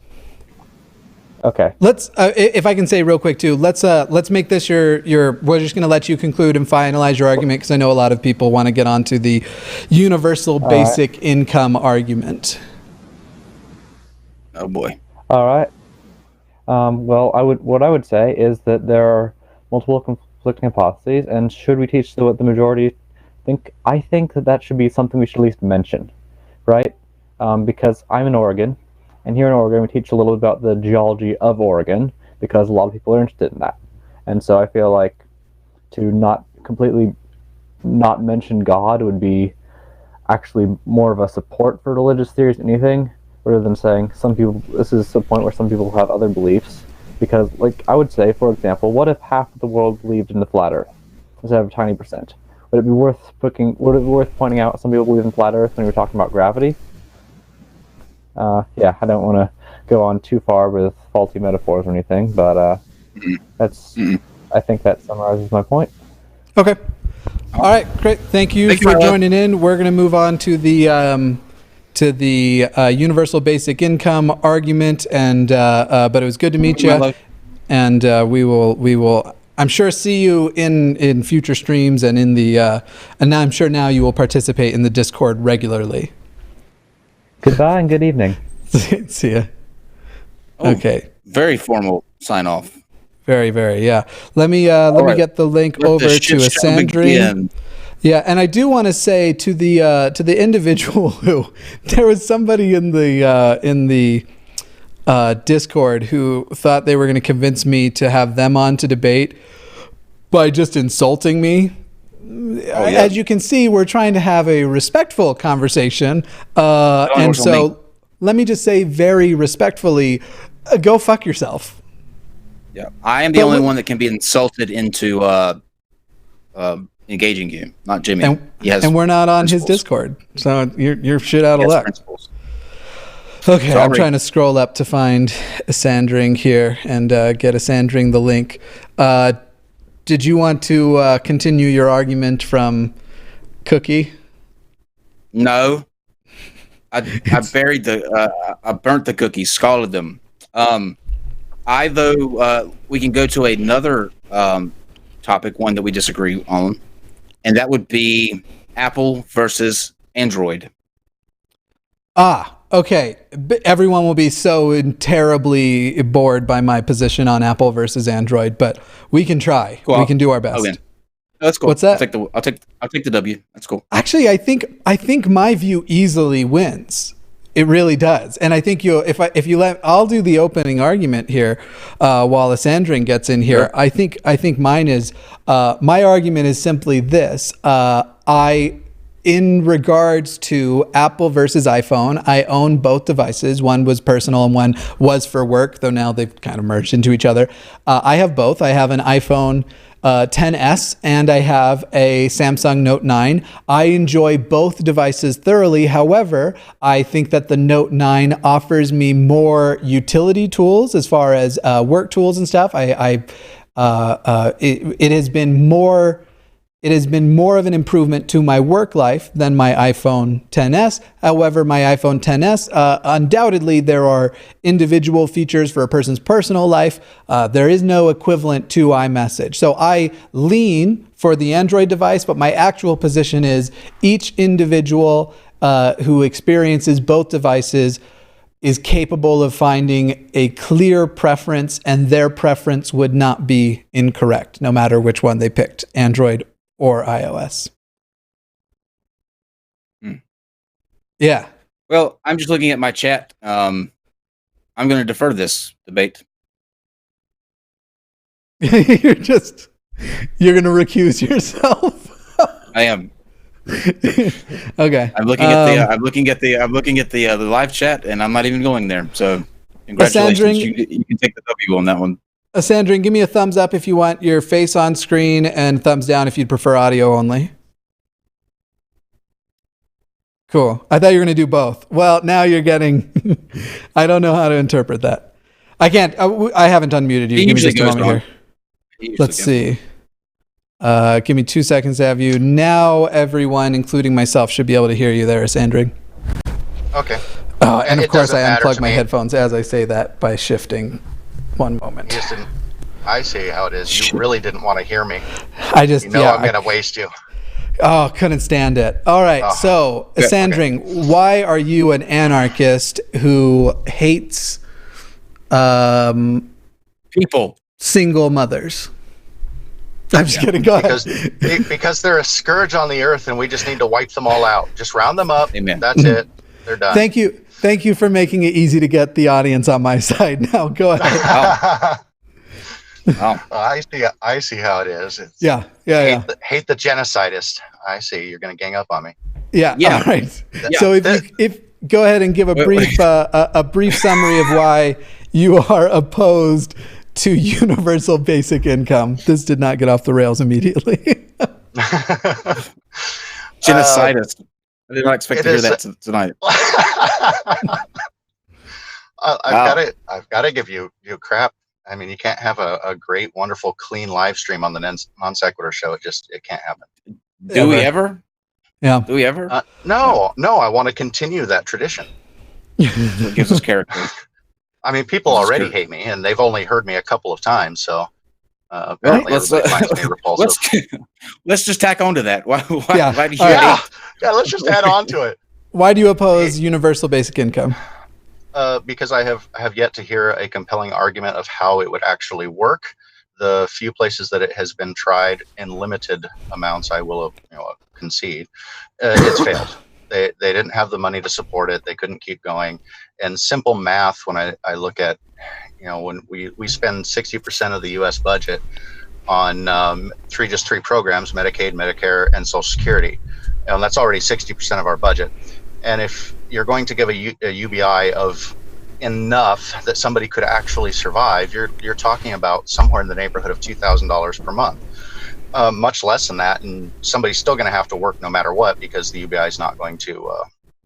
okay. Let's, if I can say real quick too, let's make this your. We're just going to let you conclude and finalize your argument because I know a lot of people want to get onto the universal basic income argument. Oh boy. All right. Well, what I would say is that there are multiple conflicting hypotheses, and should we teach what the majority think? I think that should be something we should at least mention, right? Because I'm in Oregon, and here in Oregon we teach a little about the geology of Oregon because a lot of people are interested in that, and so I feel like to not completely not mention God would be actually more of a support for religious theories than anything. Rather than saying some people, this is the point where some people have other beliefs. Because, like, I would say, for example, what if half of the world believed in the flat Earth instead of a tiny percent? Would it be worth pointing out some people believe in flat Earth when we're talking about gravity? Yeah, I don't want to go on too far with faulty metaphors or anything, but I think that summarizes my point. Okay. All right, great. Thank you for joining in. We're going to move on to the universal basic income argument, and but it was good to meet you, and we will I'm sure see you in future streams and in the and I'm sure now you will participate in the Discord regularly. Goodbye and good evening. See ya. Okay. Very formal sign off. Very, yeah. Let me get the link over to Asandri. Yeah, and I do want to say to the individual who there was somebody in the Discord who thought they were going to convince me to have them on to debate by just insulting me. As you can see, we're trying to have a respectful conversation, and so let me just say very respectfully, go fuck yourself. Yeah, I am the only one that can be insulted into engaging you, not Jimmy. And we're not on his Discord, so you're shit out of luck. Principles. Okay, sorry. I'm trying to scroll up to find Asandring here and get Asandring the link. Did you want to continue your argument from Cookie? No, I buried I burnt the cookies, scalded them. We can go to another topic, one that we disagree on, and that would be Apple versus Android. Okay. Everyone will be so terribly bored by my position on Apple versus Android, but we can try. Cool. We can do our best. Okay. That's cool. What's that? I'll take the W. That's cool. Actually, I think my view easily wins. It really does. And I think I'll do the opening argument here while Asandring gets in here. Sure. I think mine is my argument is simply this. In regards to Apple versus iPhone, I own both devices. One was personal and one was for work, though now they've kind of merged into each other. I have both. I have an iPhone XS and I have a Samsung Note 9. I enjoy both devices thoroughly. However, I think that the Note 9 offers me more utility tools as far as work tools and stuff. It has been more of an improvement to my work life than my iPhone XS. However, my iPhone XS, undoubtedly, there are individual features for a person's personal life. There is no equivalent to iMessage. So I lean for the Android device, but my actual position is each individual who experiences both devices is capable of finding a clear preference, and their preference would not be incorrect, no matter which one they picked, Android or iOS. Yeah. Well, I'm just looking at my chat. I'm going to defer this debate. You're going to recuse yourself. I am. Okay. I'm looking at the live chat, and I'm not even going there. So, congratulations. You can take the W on that one. Sandrine, give me a thumbs up if you want your face on screen, and thumbs down if you'd prefer audio only. Cool. I thought you were going to do both. Well, now you're getting. I don't know how to interpret that. I can't. I haven't unmuted you. Give me just a moment here. Let's see. Give me 2 seconds to have you. Now everyone, including myself, should be able to hear you there, Sandrine. Okay. And of course, I unplugged my headphones as I say that by shifting. One moment. I see how it is. You really didn't want to hear me. I'm going to waste you. Oh, couldn't stand it. All right. So, Sandrine, why are you an anarchist who hates people, single mothers? I'm just kidding. Go ahead. Because they're a scourge on the earth, and we just need to wipe them all out. Just round them up. Amen. That's it. They're done. Thank you. Thank you for making it easy to get the audience on my side. Now, go ahead. Wow. I see how it is. Hate the genocidist. I see. You're going to gang up on me. Yeah. All right. Yeah. So if go ahead and give a brief summary of why you are opposed to universal basic income. This did not get off the rails immediately. Genocidist. I did not expect to hear that tonight. I've got to give you crap. I mean, you can't have a great, wonderful, clean live stream on the NonSequitur show. It can't happen. Do we ever? Yeah. Do we ever? No. I want to continue that tradition. It gives us character. I mean, people already hate me, and they've only heard me a couple of times, so apparently everybody finds me repulsive. Let's just tack on to that. Why do you let's just add on to it. Why do you oppose universal basic income? Because I have yet to hear a compelling argument of how it would actually work. The few places that it has been tried in limited amounts, I will concede, it's failed. They didn't have the money to support it. They couldn't keep going. And simple math, when I look at, when we spend 60% of the U.S. budget on three programs, Medicaid, Medicare, and Social Security, and that's already 60% of our budget. And if you're going to give a UBI of enough that somebody could actually survive, you're talking about somewhere in the neighborhood of $2,000 per month. Much less than that, and somebody's still going to have to work no matter what, because the UBI is not going to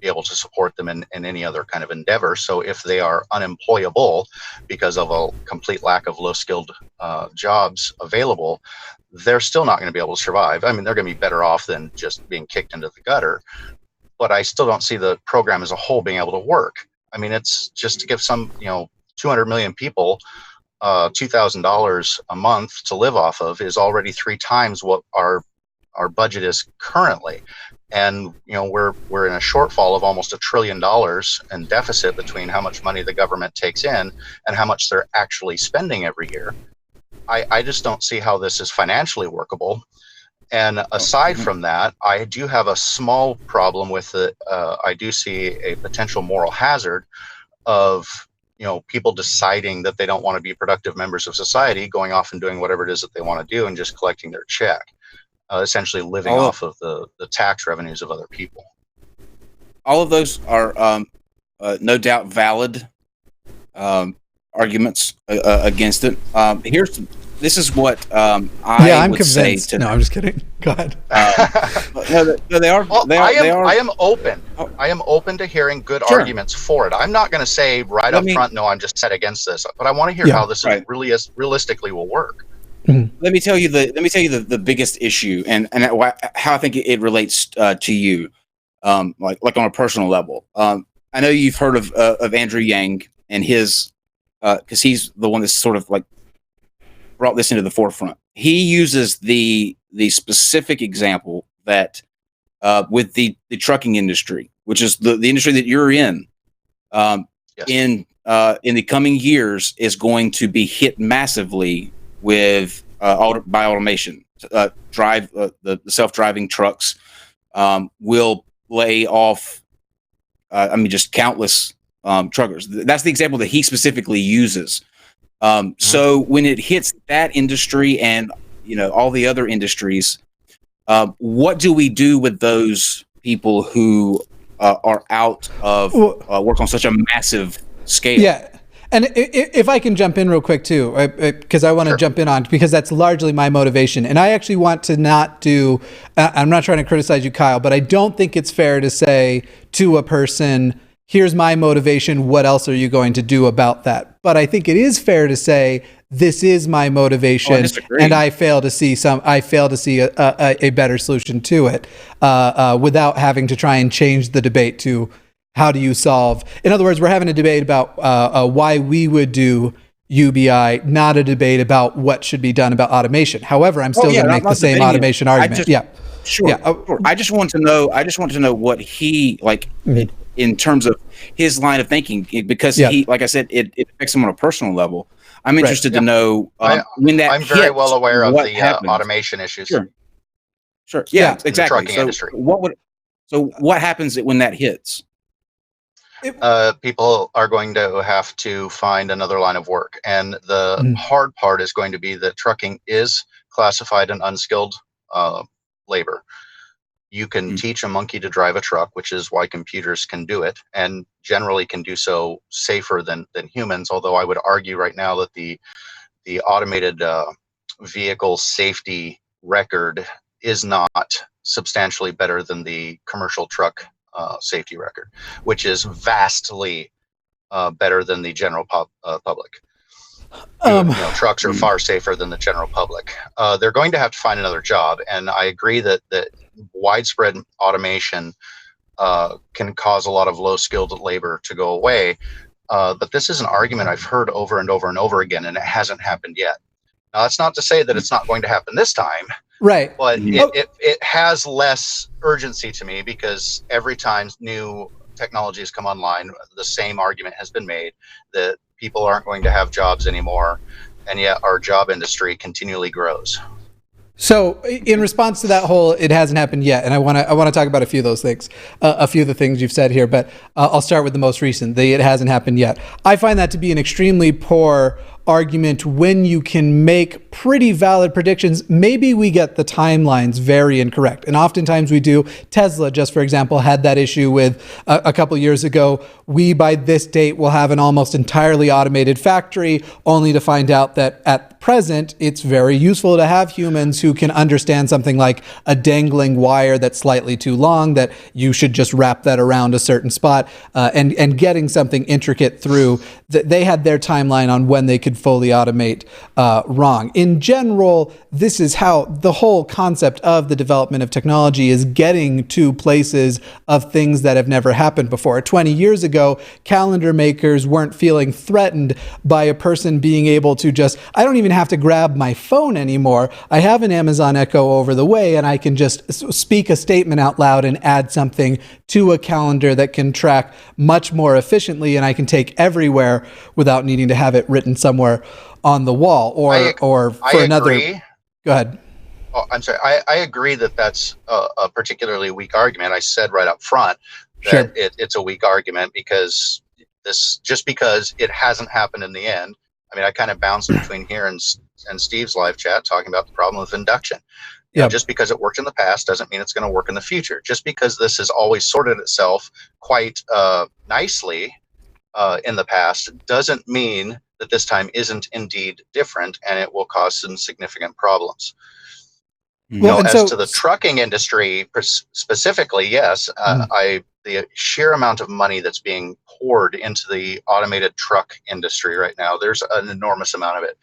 be able to support them in any other kind of endeavor. So if they are unemployable because of a complete lack of low-skilled jobs available, they're still not going to be able to survive. I mean, they're going to be better off than just being kicked into the gutter, but I still don't see the program as a whole being able to work. I mean, it's just to give some, 200 million people $2,000 a month to live off of is already 3 times what our budget is currently. And we're in a shortfall of almost $1 trillion in deficit between how much money the government takes in and how much they're actually spending every year. I just don't see how this is financially workable. And aside from that, I do have a small problem with it. I do see a potential moral hazard of people deciding that they don't want to be productive members of society, going off and doing whatever it is that they want to do and just collecting their check, essentially living off of the tax revenues of other people. All of those are no doubt valid arguments against it. This is what I'm convinced. No, I'm just kidding. Go ahead. They are. I am open. I am open to hearing good arguments for it. I'm not going to say up front, no, I'm just set against this. But I want to hear how this really realistically will work. Mm-hmm. Let me tell you the biggest issue and how I think it relates to you, like on a personal level. I know you've heard of Andrew Yang and his, because he's the one that's sort of like brought this into the forefront. He uses the specific example that with the trucking industry, which is the industry that you're in, in the coming years is going to be hit massively with by automation. The self-driving trucks will lay off, just countless truckers. That's the example that he specifically uses. So when it hits that industry and all the other industries, what do we do with those people who are out of work on such a massive scale? Yeah. And if I can jump in real quick too, because I want to jump in on, because that's largely my motivation. And I actually want to not do, I'm not trying to criticize you, Kyle, but I don't think it's fair to say to a person, here's my motivation, what else are you going to do about that? But I think it is fair to say, this is my motivation, and I fail to see a better solution to it, without having to try and change the debate to how do you solve. In other words, we're having a debate about why we would do UBI, not a debate about what should be done about automation. However, I'm still going to make the same automation argument. Sure. I just want to know what he in terms of his line of thinking, because he, like I said, it affects him on a personal level. I'm interested to know when that I'm very well aware of the automation issues. Sure. Yeah, exactly. The trucking industry. What happens when that hits? People are going to have to find another line of work. And the hard part is going to be that trucking is classified an unskilled labor. You can teach a monkey to drive a truck, which is why computers can do it, and generally can do so safer than humans. Although I would argue right now that the automated vehicle safety record is not substantially better than the commercial truck safety record, which is vastly better than the general public. Trucks are far safer than the general public. They're going to have to find another job, and I agree that widespread automation can cause a lot of low-skilled labor to go away. But this is an argument I've heard over and over and over again, and it hasn't happened yet. Now, that's not to say that it's not going to happen this time. Right. But it has less urgency to me, because every time new technologies come online, the same argument has been made that people aren't going to have jobs anymore, and yet our job industry continually grows. So in response to that whole, it hasn't happened yet, and I want to talk about a few of those things, a few of the things you've said here, but I'll start with the most recent, it hasn't happened yet. I find that to be an extremely poor argument when you can make pretty valid predictions. Maybe we get the timelines very incorrect, and oftentimes we do. Tesla, just for example, had that issue with a couple years ago. We, by this date, will have an almost entirely automated factory, only to find out that at present, it's very useful to have humans who can understand something like a dangling wire that's slightly too long, that you should just wrap that around a certain spot, and getting something intricate through. They had their timeline on when they could fully automate wrong. In general, this is how the whole concept of the development of technology is getting to places of things that have never happened before. 20 years ago, calendar makers weren't feeling threatened by a person being able to just, I don't even have to grab my phone anymore. I have an Amazon Echo over the way, and I can just speak a statement out loud and add something to a calendar that can track much more efficiently, and I can take everywhere without needing to have it written somewhere on the wall or for another. Agree. Go ahead. Oh, I'm sorry. I agree that that's a particularly weak argument. I said right up front that it's a weak argument because because it hasn't happened in the end. I mean, I kind of bounced between here and Steve's live chat talking about the problem of induction. You know, just because it worked in the past doesn't mean it's going to work in the future. Just because this has always sorted itself quite nicely in the past doesn't mean that this time isn't indeed different, and it will cause some significant problems. Well, as to the trucking industry specifically, yes, the sheer amount of money that's being poured into the automated truck industry right now, there's an enormous amount of it.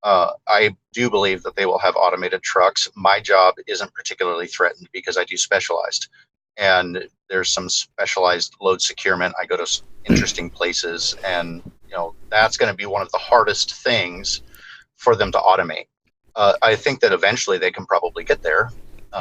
I do believe that they will have automated trucks. My job isn't particularly threatened because I do specialized, and there's some specialized load securement. I go to interesting places, and that's going to be one of the hardest things for them to automate. I think that eventually they can probably get there.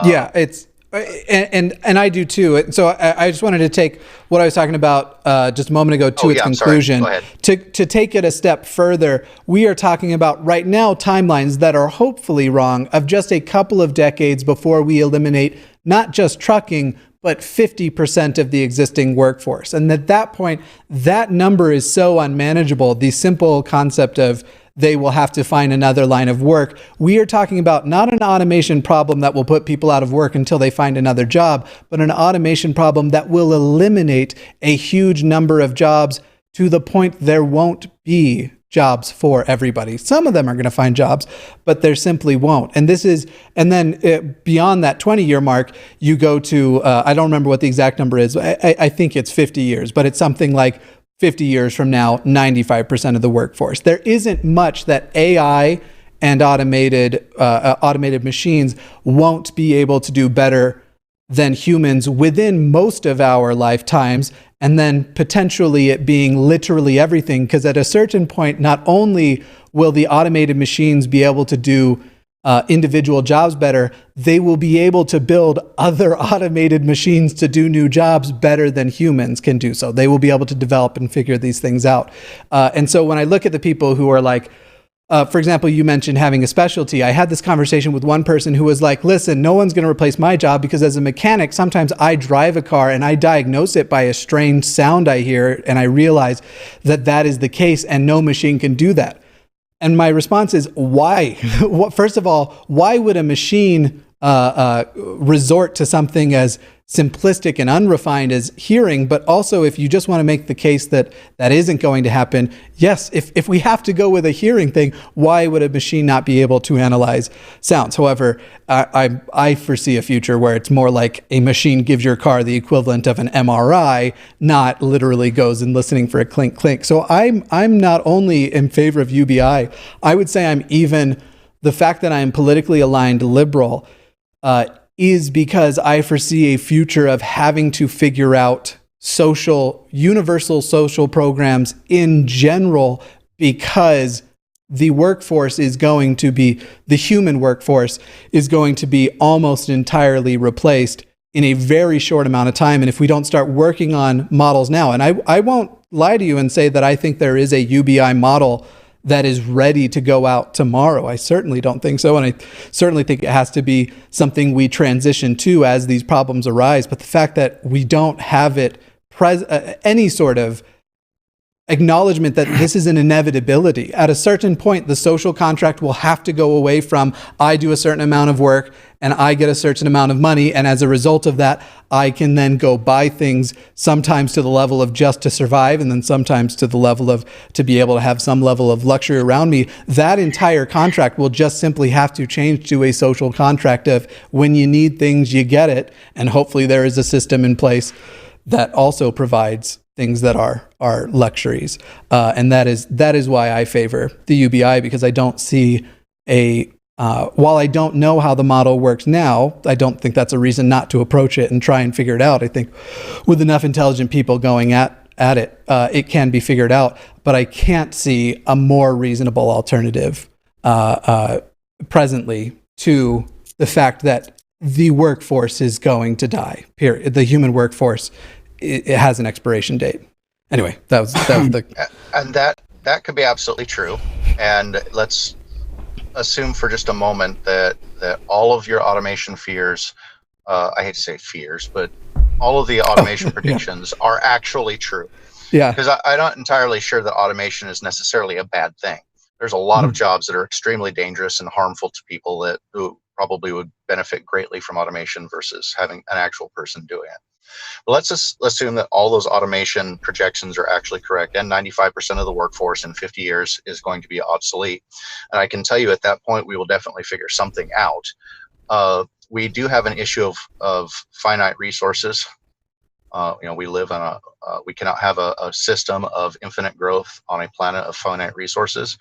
It's and I do too. So I just wanted to take what I was talking about just a moment ago to its conclusion. To take it a step further, we are talking about right now timelines that are hopefully wrong, of just a couple of decades before we eliminate not just trucking, but 50% of the existing workforce. And at that point, that number is so unmanageable. The simple concept of they will have to find another line of work. We are talking about not an automation problem that will put people out of work until they find another job, but an automation problem that will eliminate a huge number of jobs to the point there won't be jobs for everybody. Some of them are going to find jobs, but there simply won't. And then beyond that 20-year mark, you go to, I don't remember what the exact number is. I think it's 50 years, but it's something like 50 years from now, 95% of the workforce. There isn't much that AI and automated machines won't be able to do better than humans within most of our lifetimes, and then potentially it being literally everything, because at a certain point, not only will the automated machines be able to do individual jobs better, they will be able to build other automated machines to do new jobs better than humans can do so. They will be able to develop and figure these things out. And so when I look at the people who are like, for example, you mentioned having a specialty. I had this conversation with one person who was like, listen, no one's going to replace my job because as a mechanic, sometimes I drive a car and I diagnose it by a strange sound I hear, and I realize that that is the case and no machine can do that. And my response is, why? First of all, why would a machine resort to something as simplistic and unrefined as hearing? But also, if you just want to make the case that that isn't going to happen, yes, if we have to go with a hearing thing, why would a machine not be able to analyze sounds? However, I foresee a future where it's more like a machine gives your car the equivalent of an MRI, not literally goes and listening for a clink clink. So I'm not only in favor of UBI, I would say I'm even, the fact that I am politically aligned liberal is because I foresee a future of having to figure out universal social programs in general, because the workforce is going to be, the human workforce is going to be almost entirely replaced in a very short amount of time. And if we don't start working on models now, and I won't lie to you and say that I think there is a UBI model that is ready to go out tomorrow. I certainly don't think so. And I certainly think it has to be something we transition to as these problems arise. But the fact that we don't have it any sort of acknowledgement that this is an inevitability. At a certain point, the social contract will have to go away from I do a certain amount of work and I get a certain amount of money. And as a result of that, I can then go buy things, sometimes to the level of just to survive, and then sometimes to the level of to be able to have some level of luxury around me. That entire contract will just simply have to change to a social contract of when you need things, you get it. And hopefully there is a system in place that also provides things that are luxuries. And that is why I favor the UBI, because I don't see while I don't know how the model works now, I don't think that's a reason not to approach it and try and figure it out. I think with enough intelligent people going at it, it can be figured out, but I can't see a more reasonable alternative presently to the fact that the workforce is going to die, period. The human workforce, it has an expiration date. Anyway, that was the... And that could be absolutely true. And let's assume for just a moment that all of your automation fears, I hate to say fears, but all of the automation predictions are actually true. Yeah. Because I'm not entirely sure that automation is necessarily a bad thing. There's a lot of jobs that are extremely dangerous and harmful to people who probably would benefit greatly from automation versus having an actual person doing it. But let's just assume that all those automation projections are actually correct, and 95% of the workforce in 50 years is going to be obsolete. And I can tell you at that point, we will definitely figure something out. We do have an issue of finite resources. We live on we cannot have a system of infinite growth on a planet of finite resources.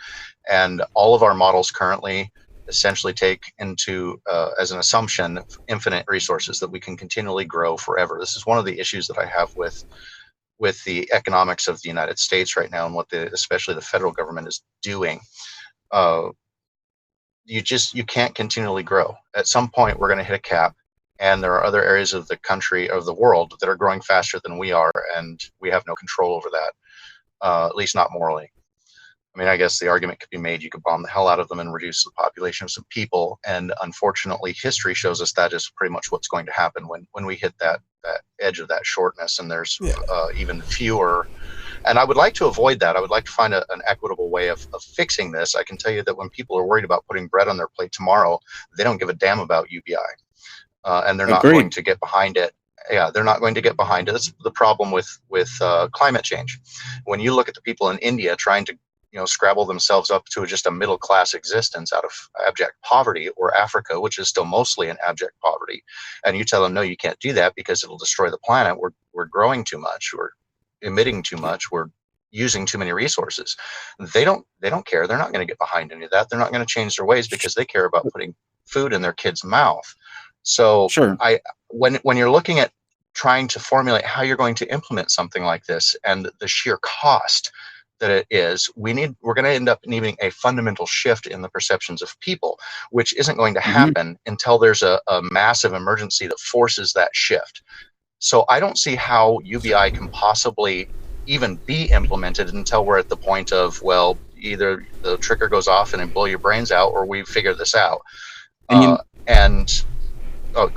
And all of our models currently essentially take into as an assumption infinite resources that we can continually grow forever. This is one of the issues that I have with the economics of the United States right now, and what especially the federal government is doing. You can't continually grow. At some point we're going to hit a cap, and there are other areas of the country, of the world, that are growing faster than we are, and we have no control over that, at least not morally. I mean, I guess the argument could be made you could bomb the hell out of them and reduce the population of some people. And unfortunately, history shows us that is pretty much what's going to happen when we hit that edge of that shortness, and there's even fewer. And I would like to avoid that. I would like to find an equitable way of fixing this. I can tell you that when people are worried about putting bread on their plate tomorrow, they don't give a damn about UBI. And they're not going to get behind it. Yeah, they're not going to get behind it. That's the problem with climate change. When you look at the people in India trying to scrabble themselves up to just a middle class existence out of abject poverty, or Africa, which is still mostly in abject poverty, and you tell them, no, you can't do that because it'll destroy the planet. We're growing too much. We're emitting too much. We're using too many resources. They don't care. They're not going to get behind any of that. They're not going to change their ways because they care about putting food in their kids' mouth. So sure. When you're looking at trying to formulate how you're going to implement something like this and the sheer cost that it is, we're going to end up needing a fundamental shift in the perceptions of people, which isn't going to happen until there's a massive emergency that forces that shift. So I don't see how UBI can possibly even be implemented until we're at the point of, well, either the trigger goes off and it blow your brains out, or we figure this out. Go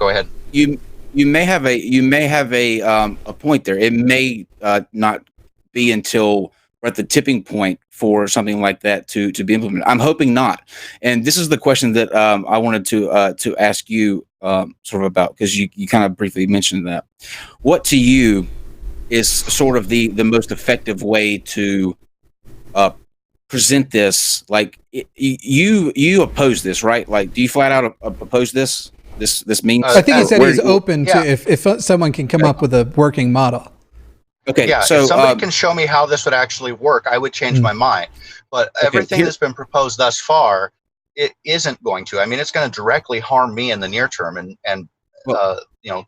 ahead. You may have a point there. It may not be until we're at the tipping point for something like that to be implemented. I'm hoping not. And this is the question that I wanted to ask you sort of about, because you kind of briefly mentioned that. What to you is sort of the most effective way to present this? Like, you oppose this, right? Like, do you flat out oppose this? This means I think he said he's open to if someone can come up with a working model. Okay, yeah, so if somebody can show me how this would actually work, I would change my mind. But everything that's been proposed thus far, it isn't going to. I mean, it's going to directly harm me in the near term, and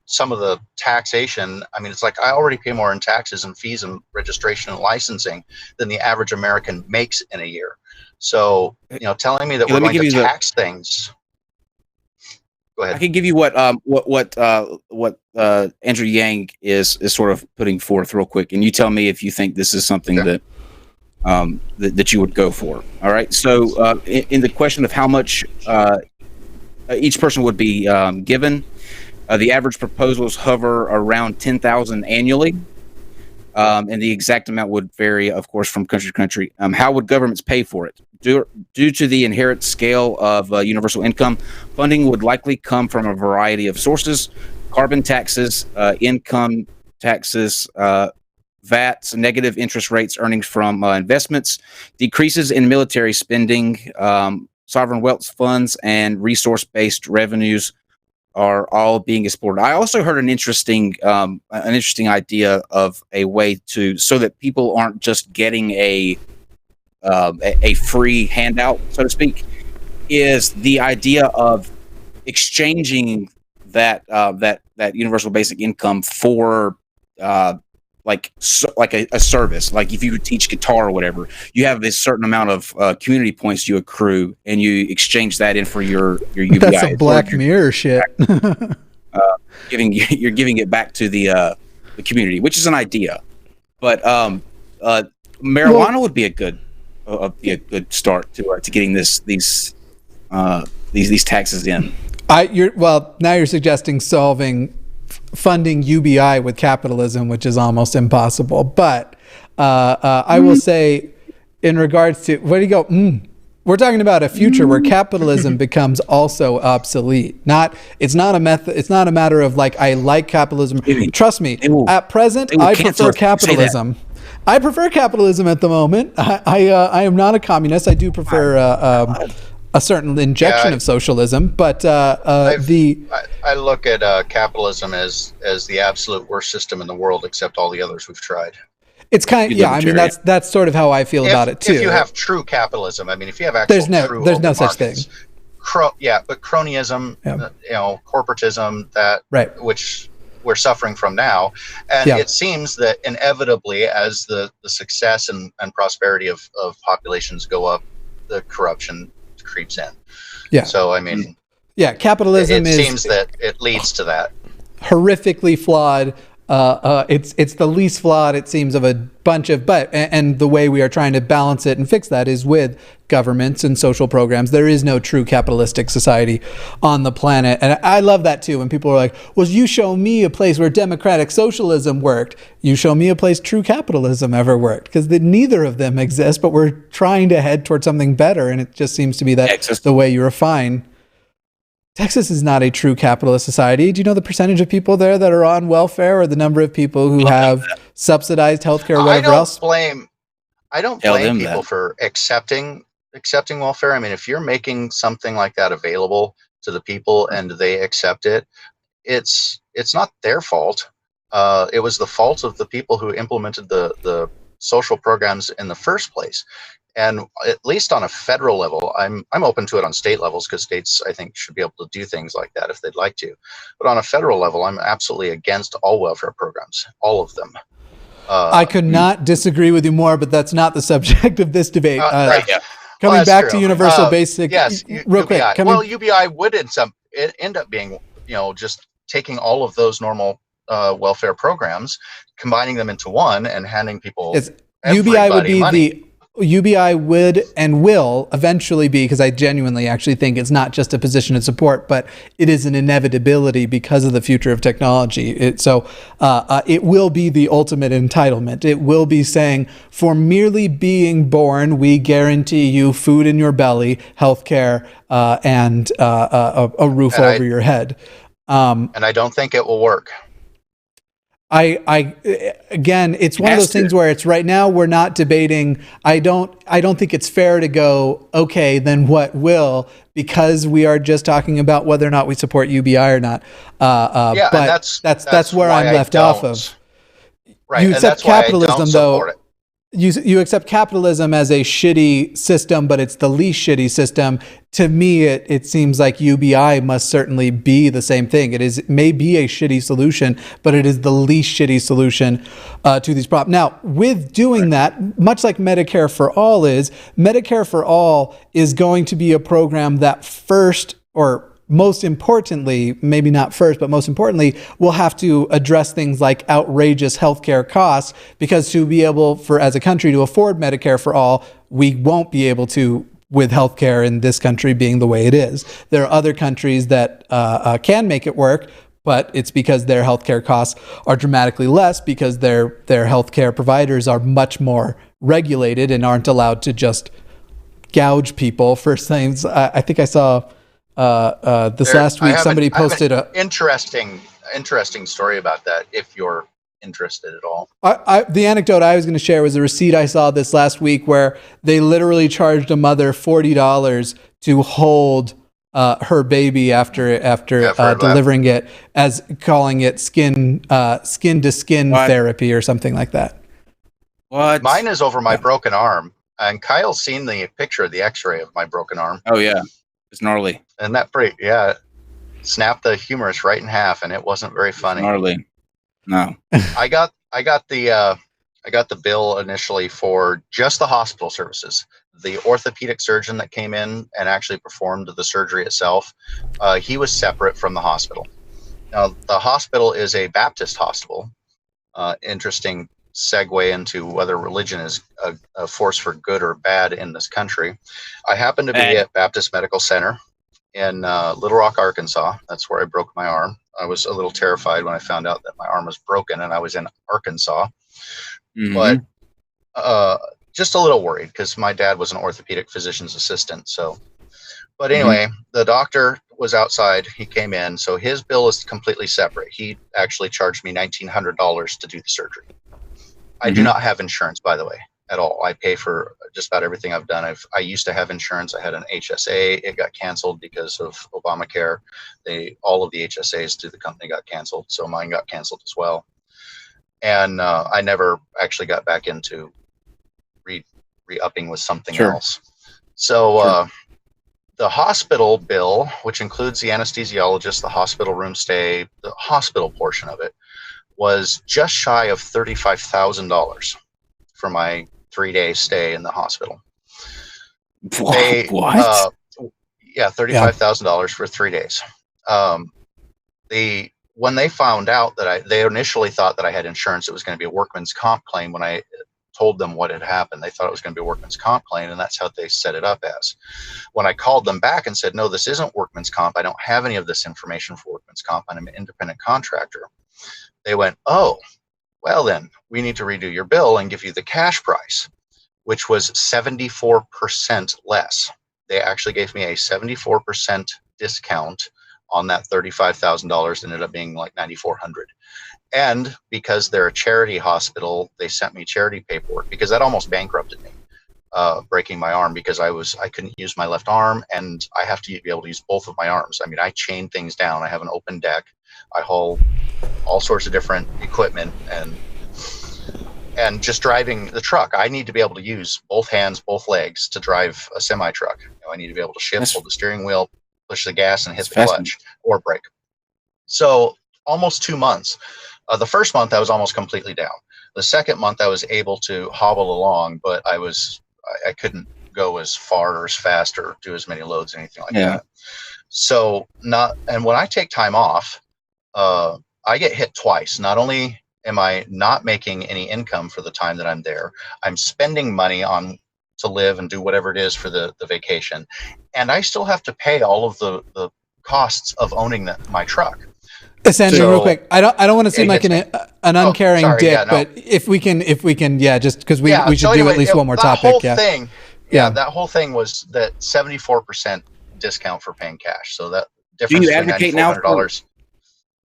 some of the taxation. I mean, it's like I already pay more in taxes and fees and registration and licensing than the average American makes in a year. So, telling me that we're going to tax things. Go ahead. I can give you what Andrew Yang is sort of putting forth real quick, and you tell me if you think this is something that you would go for. All right. So in the question of how much each person would be given, the average proposals hover around $10,000 annually, and the exact amount would vary, of course, from country to country. How would governments pay for it? Due to the inherent scale of universal income, funding would likely come from a variety of sources: carbon taxes, income taxes, VATs, negative interest rates, earnings from investments, decreases in military spending, sovereign wealth funds, and resource-based revenues are all being explored. I also heard an interesting idea of a way so that people aren't just getting a free handout, so to speak, is the idea of exchanging that universal basic income for like a service. Like if you teach guitar or whatever, you have this certain amount of community points you accrue, and you exchange that in for your UBI. That's some Black Mirror shit. You're giving it back to the community, which is an idea, but marijuana would be a good start to getting these taxes in. Now you're suggesting funding UBI with capitalism, which is almost impossible. But I will say, in regards to where do you go? We're talking about a future where capitalism becomes also obsolete. It's not a matter of like I like capitalism. Trust me. At present, I prefer capitalism. I prefer capitalism at the moment. I am not a communist. I do prefer a certain injection of socialism, but I look at capitalism as the absolute worst system in the world, except all the others we've tried. It's kind of, I mean, that's sort of how I feel about it too. If you have true capitalism, I mean, if you have actual there's no such thing. But cronyism, corporatism, which we're suffering from now, and it seems that inevitably, as the success and prosperity of populations go up, the corruption creeps in. Yeah. So I mean, capitalism seems that it leads to that. Horrifically flawed. It's the least flawed, it seems, of a bunch of, and the way we are trying to balance it and fix that is with governments and social programs. There is no true capitalistic society on the planet. And I love that too, when people are like, well, you show me a place where democratic socialism worked. You show me a place true capitalism ever worked, because neither of them exist, but we're trying to head towards something better. And it just seems to be that the way you refine. Texas is not a true capitalist society. Do you know the percentage of people there that are on welfare, or the number of people who have subsidized healthcare or whatever else? I don't blame people for accepting welfare. I mean, if you're making something like that available to the people and they accept it, it's not their fault. It was the fault of the people who implemented the social programs in the first place. And at least on a federal level, I'm open to it on state levels, because states, I think, should be able to do things like that if they'd like to. But on a federal level, I'm absolutely against all welfare programs, all of them. I could not disagree with you more, but that's not the subject of this debate. Coming back to universal basic, yes, real quick. UBI would end up being, just taking all of those normal welfare programs, combining them into one, and handing people. UBI would be money. UBI would and will eventually be, because I genuinely actually think it's not just a position of support, but it is an inevitability because of the future of technology. It will be the ultimate entitlement. It will be saying, for merely being born, we guarantee you food in your belly, healthcare, and a roof over your head. And I don't think it will work. Again, it's one of those things where it's right now we're not debating. I don't think it's fair to go, okay, then what will, because we are just talking about whether or not we support UBI or not. But that's where I'm left off of. Right. You accept capitalism, though. You accept capitalism as a shitty system, but it's the least shitty system. To me, it seems like UBI must certainly be the same thing. It may be a shitty solution, but it is the least shitty solution to these problems. Now, with doing that, much like Medicare for All is going to be a program that first, or most importantly, maybe not first, but most importantly, we'll have to address things like outrageous healthcare costs, because to be able as a country to afford Medicare for all, we won't be able to with healthcare in this country being the way it is. There are other countries that can make it work, but it's because their healthcare costs are dramatically less, because their healthcare providers are much more regulated and aren't allowed to just gouge people for things. I think I saw last week somebody posted an interesting story about that, if you're interested at all. The anecdote I was going to share was a receipt I saw this last week where they literally charged a mother $40 to hold her baby after delivering it, as calling it skin to skin therapy or something like that. What? Mine is over my broken arm, and Kyle's seen the picture of the X-ray of my broken arm. Oh yeah, it's gnarly. And that snapped the humerus right in half, and it wasn't very funny. It's gnarly. No. I got the bill initially for just the hospital services. The orthopedic surgeon that came in and actually performed the surgery itself, he was separate from the hospital. Now, the hospital is a Baptist hospital. Interesting segue into whether religion is a force for good or bad in this country. I happen to be at Baptist Medical Center in Little Rock, Arkansas. That's where I broke my arm. I was a little terrified when I found out that my arm was broken and I was in Arkansas. Mm-hmm. But just a little worried, because my dad was an orthopedic physician's assistant. But anyway, the doctor was outside. He came in. So his bill is completely separate. He actually charged me $1,900 to do the surgery. I do not have insurance, by the way, at all. I pay for just about everything I've done. I used to have insurance. I had an HSA. It got canceled because of Obamacare. All of the HSAs through the company got canceled, so mine got canceled as well. And I never actually got back into re-upping with something else. So the hospital bill, which includes the anesthesiologist, the hospital room stay, the hospital portion of it, was just shy of $35,000 for my 3-day stay in the hospital. What? $35,000 for 3 days. when they found out that they initially thought that I had insurance, it was going to be a workman's comp claim. When I told them what had happened, they thought it was going to be a workman's comp claim, and that's how they set it up as. When I called them back and said, no, this isn't workman's comp, I don't have any of this information for workman's comp, I'm an independent contractor, they went, oh, well then, we need to redo your bill and give you the cash price, which was 74% less. They actually gave me a 74% discount on that $35,000, ended up being like $9,400. And because they're a charity hospital, they sent me charity paperwork, because that almost bankrupted me, breaking my arm, because I couldn't use my left arm, and I have to be able to use both of my arms. I mean, I chain things down. I have an open deck. I haul all sorts of different equipment, and just driving the truck, I need to be able to use both hands, both legs to drive a semi truck. I need to be able to shift, hold the steering wheel, push the gas, and hit the clutch or brake. So almost 2 months. The first month I was almost completely down. The second month I was able to hobble along, but I couldn't go as far or as fast or do as many loads or anything like that. So and when I take time off, I get hit twice. Not only am I not making any income for the time that I'm there, I'm spending money to live and do whatever it is for the vacation, and I still have to pay all of the costs of owning my truck. Essentially, real quick, I don't want to seem like an uncaring dick, but if we can, just because we should do at least one more topic. That whole thing was that 74% discount for paying cash. So that difference. Do you advocate now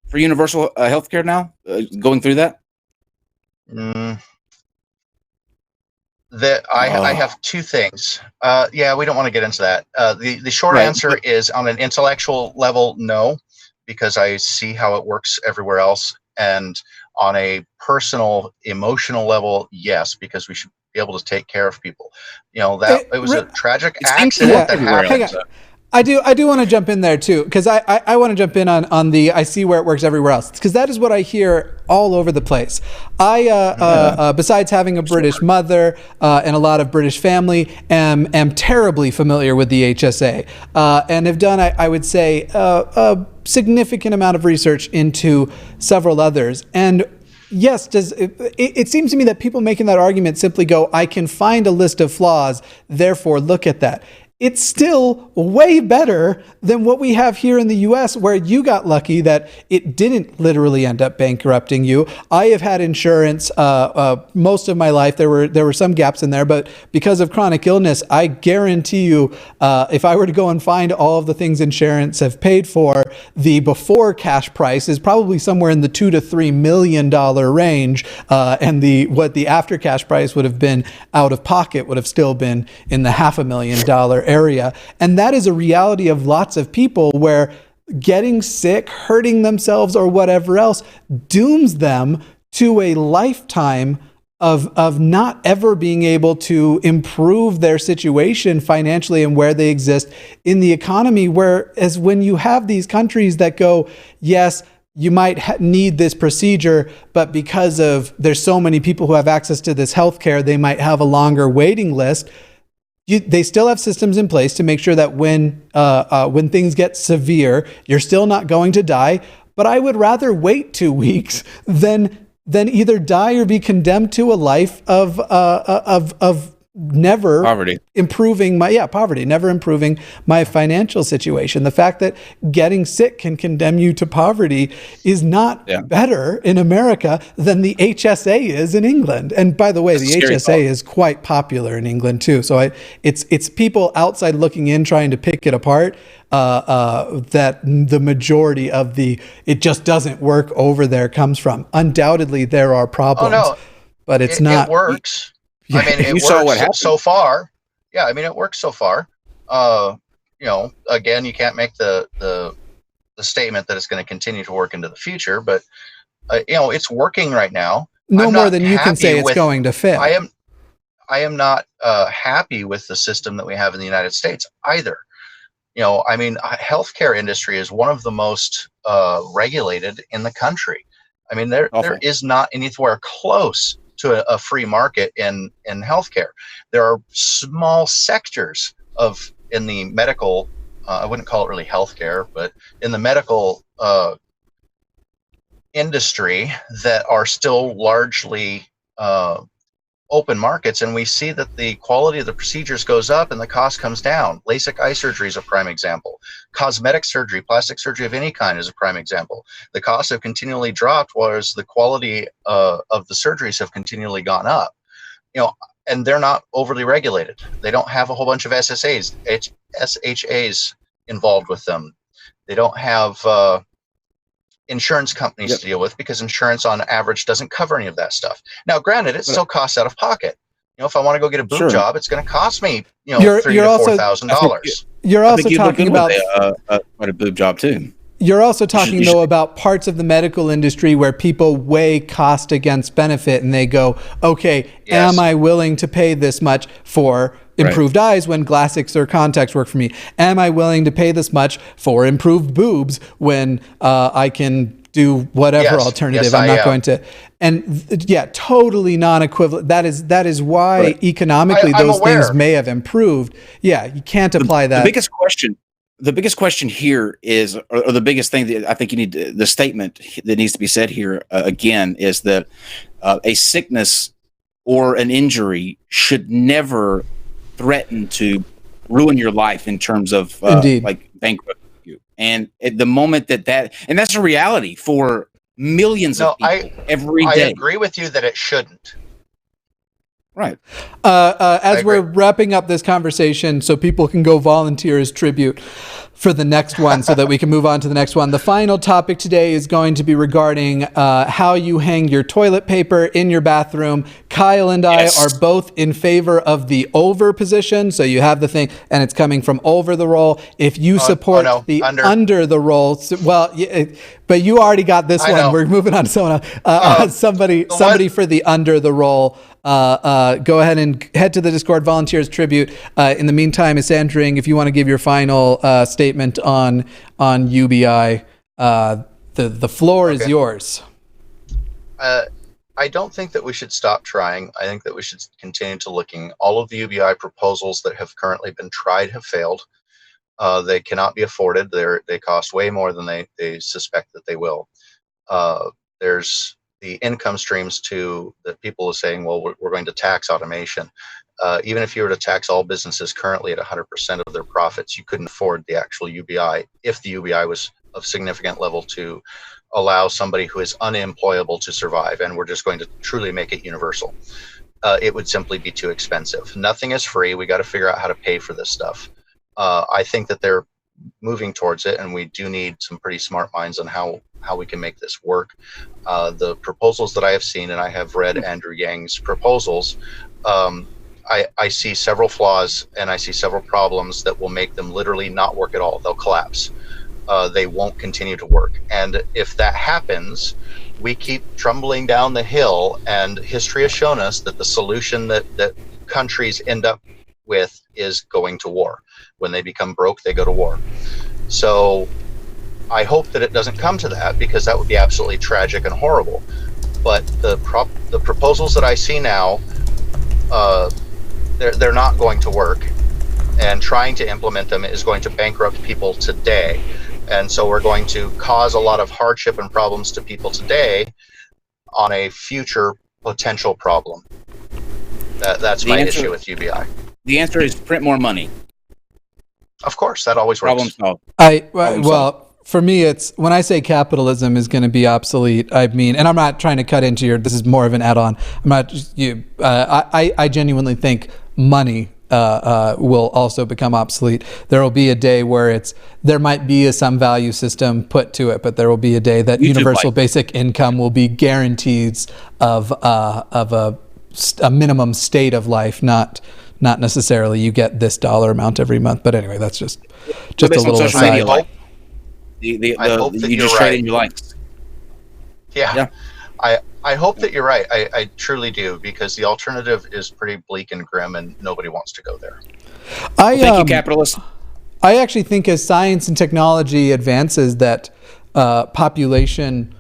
for universal health care now? Going through that? I have two things. We don't want to get into that. The short answer is, on an intellectual level, no, because I see how it works everywhere else. And on a personal, emotional level, yes, because we should be able to take care of people. It was a tragic accident that happened. I do want to jump in there too, because I want to jump in on the I see where it works everywhere else, because that is what I hear all over the place. Besides having a British mother and a lot of British family, am terribly familiar with the HSA and have done, I would say, a significant amount of research into several others. And yes, it seems to me that people making that argument simply go, I can find a list of flaws, therefore look at that. It's still way better than what we have here in the US, where you got lucky that it didn't literally end up bankrupting you. I have had insurance most of my life. There were some gaps in there, but because of chronic illness, I guarantee you, if I were to go and find all of the things insurance have paid for, the before cash price is probably somewhere in the $2 to $3 million range, and what the after cash price would have been out of pocket would have still been in the $500,000 area. And that is a reality of lots of people, where getting sick, hurting themselves, or whatever else dooms them to a lifetime of not ever being able to improve their situation financially and where they exist in the economy. Whereas when you have these countries that go, yes, you might need this procedure, but because there's so many people who have access to this healthcare, they might have a longer waiting list. They still have systems in place to make sure that when things get severe, you're still not going to die. But I would rather wait 2 weeks than either die or be condemned to a life of never poverty, never improving my financial situation. The fact that getting sick can condemn you to poverty is not better in America than the HSA is in England. And by the way, the HSA is quite popular in England too. So it's people outside looking in trying to pick it apart, that the majority of it just doesn't work over there comes from. Undoubtedly, there are problems, but it works. I mean, it works so far. Yeah, I mean, it works so far. Again, you can't make the statement that it's going to continue to work into the future, but it's working right now. No more than you can say it's going to fail. I am not happy with the system that we have in the United States either. I mean, healthcare industry is one of the most regulated in the country. I mean, there is not anywhere close to a free market in healthcare. There are small sectors in the medical, I wouldn't call it really healthcare, but in the medical industry that are still largely open markets, and we see that the quality of the procedures goes up and the cost comes down. LASIK eye surgery is a prime example. Cosmetic surgery, plastic surgery of any kind is a prime example. The costs have continually dropped, whereas the quality of the surgeries have continually gone up. And they're not overly regulated. They don't have a whole bunch of SHAs involved with them. They don't have insurance companies to deal with, because insurance on average doesn't cover any of that stuff. Now, granted, it still costs out of pocket. If I want to go get a boob job, it's going to cost me, $3,000 to $4,000. You're also talking about a boob job too. You're also talking, though, about parts of the medical industry where people weigh cost against benefit, and they go, okay, am I willing to pay this much for improved eyes when Glassix or contacts work for me? Am I willing to pay this much for improved boobs when I can do whatever alternative? I'm not going to. And totally non-equivalent. That is why economically those things may have improved. Yeah, you can't apply that. The biggest question here is, or the biggest thing that I think the statement that needs to be said here again is that a sickness or an injury should never threaten to ruin your life in terms of like bankrupt you. And at the moment and that's a reality for millions of people every day. I agree with you that it shouldn't. Right. As we're wrapping up this conversation so people can go volunteer as tribute for the next one so that we can move on to the next one. The final topic today is going to be regarding how you hang your toilet paper in your bathroom. Kyle and I are both in favor of the over position. So you have the thing and it's coming from over the roll. If you support the under the roll, but you already got this one. We're moving on to someone else. Somebody for the under the roll. Go ahead and head to the Discord Volunteers Tribute. In the meantime, it's entering. If you want to give your final statement on UBI, the floor is yours. I don't think that we should stop trying. I think that we should continue to looking. All of the UBI proposals that have currently been tried have failed. They cannot be afforded. They cost way more than they suspect that they will. There's the income streams that people are saying, well, we're going to tax automation. Even if you were to tax all businesses currently at 100% of their profits, you couldn't afford the actual UBI if the UBI was of significant level to allow somebody who is unemployable to survive, and we're just going to truly make it universal. It would simply be too expensive. Nothing is free. We got to figure out how to pay for this stuff. I think that they're moving towards it, and we do need some pretty smart minds on how we can make this work. The proposals that I have seen, and I have read Andrew Yang's proposals, I see several flaws and I see several problems that will make them literally not work at all. They'll collapse. They won't continue to work. And if that happens, we keep trundling down the hill, and history has shown us that the solution that countries end up with is going to war. When they become broke, they go to war. So I hope that it doesn't come to that, because that would be absolutely tragic and horrible. But the proposals that I see now, they're not going to work, and trying to implement them is going to bankrupt people today. And so we're going to cause a lot of hardship and problems to people today on a future potential problem. That's my issue with UBI. The answer is print more money. Of course, that always works. Problem solved. For me, it's when I say capitalism is going to be obsolete, I mean, and I'm not trying to cut into this is more of an add-on. I'm not I genuinely think money will also become obsolete. There will be a day where there might be some value system put to it, but there will be a day that universal basic income will be guarantees of a minimum state of life, not necessarily you get this dollar amount every month. But anyway, that's just a little aside. I hope that you're right. Your likes. Yeah. I hope that you're right. I truly do, because the alternative is pretty bleak and grim, and nobody wants to go there. Thank you, capitalists. I actually think as science and technology advances, that population.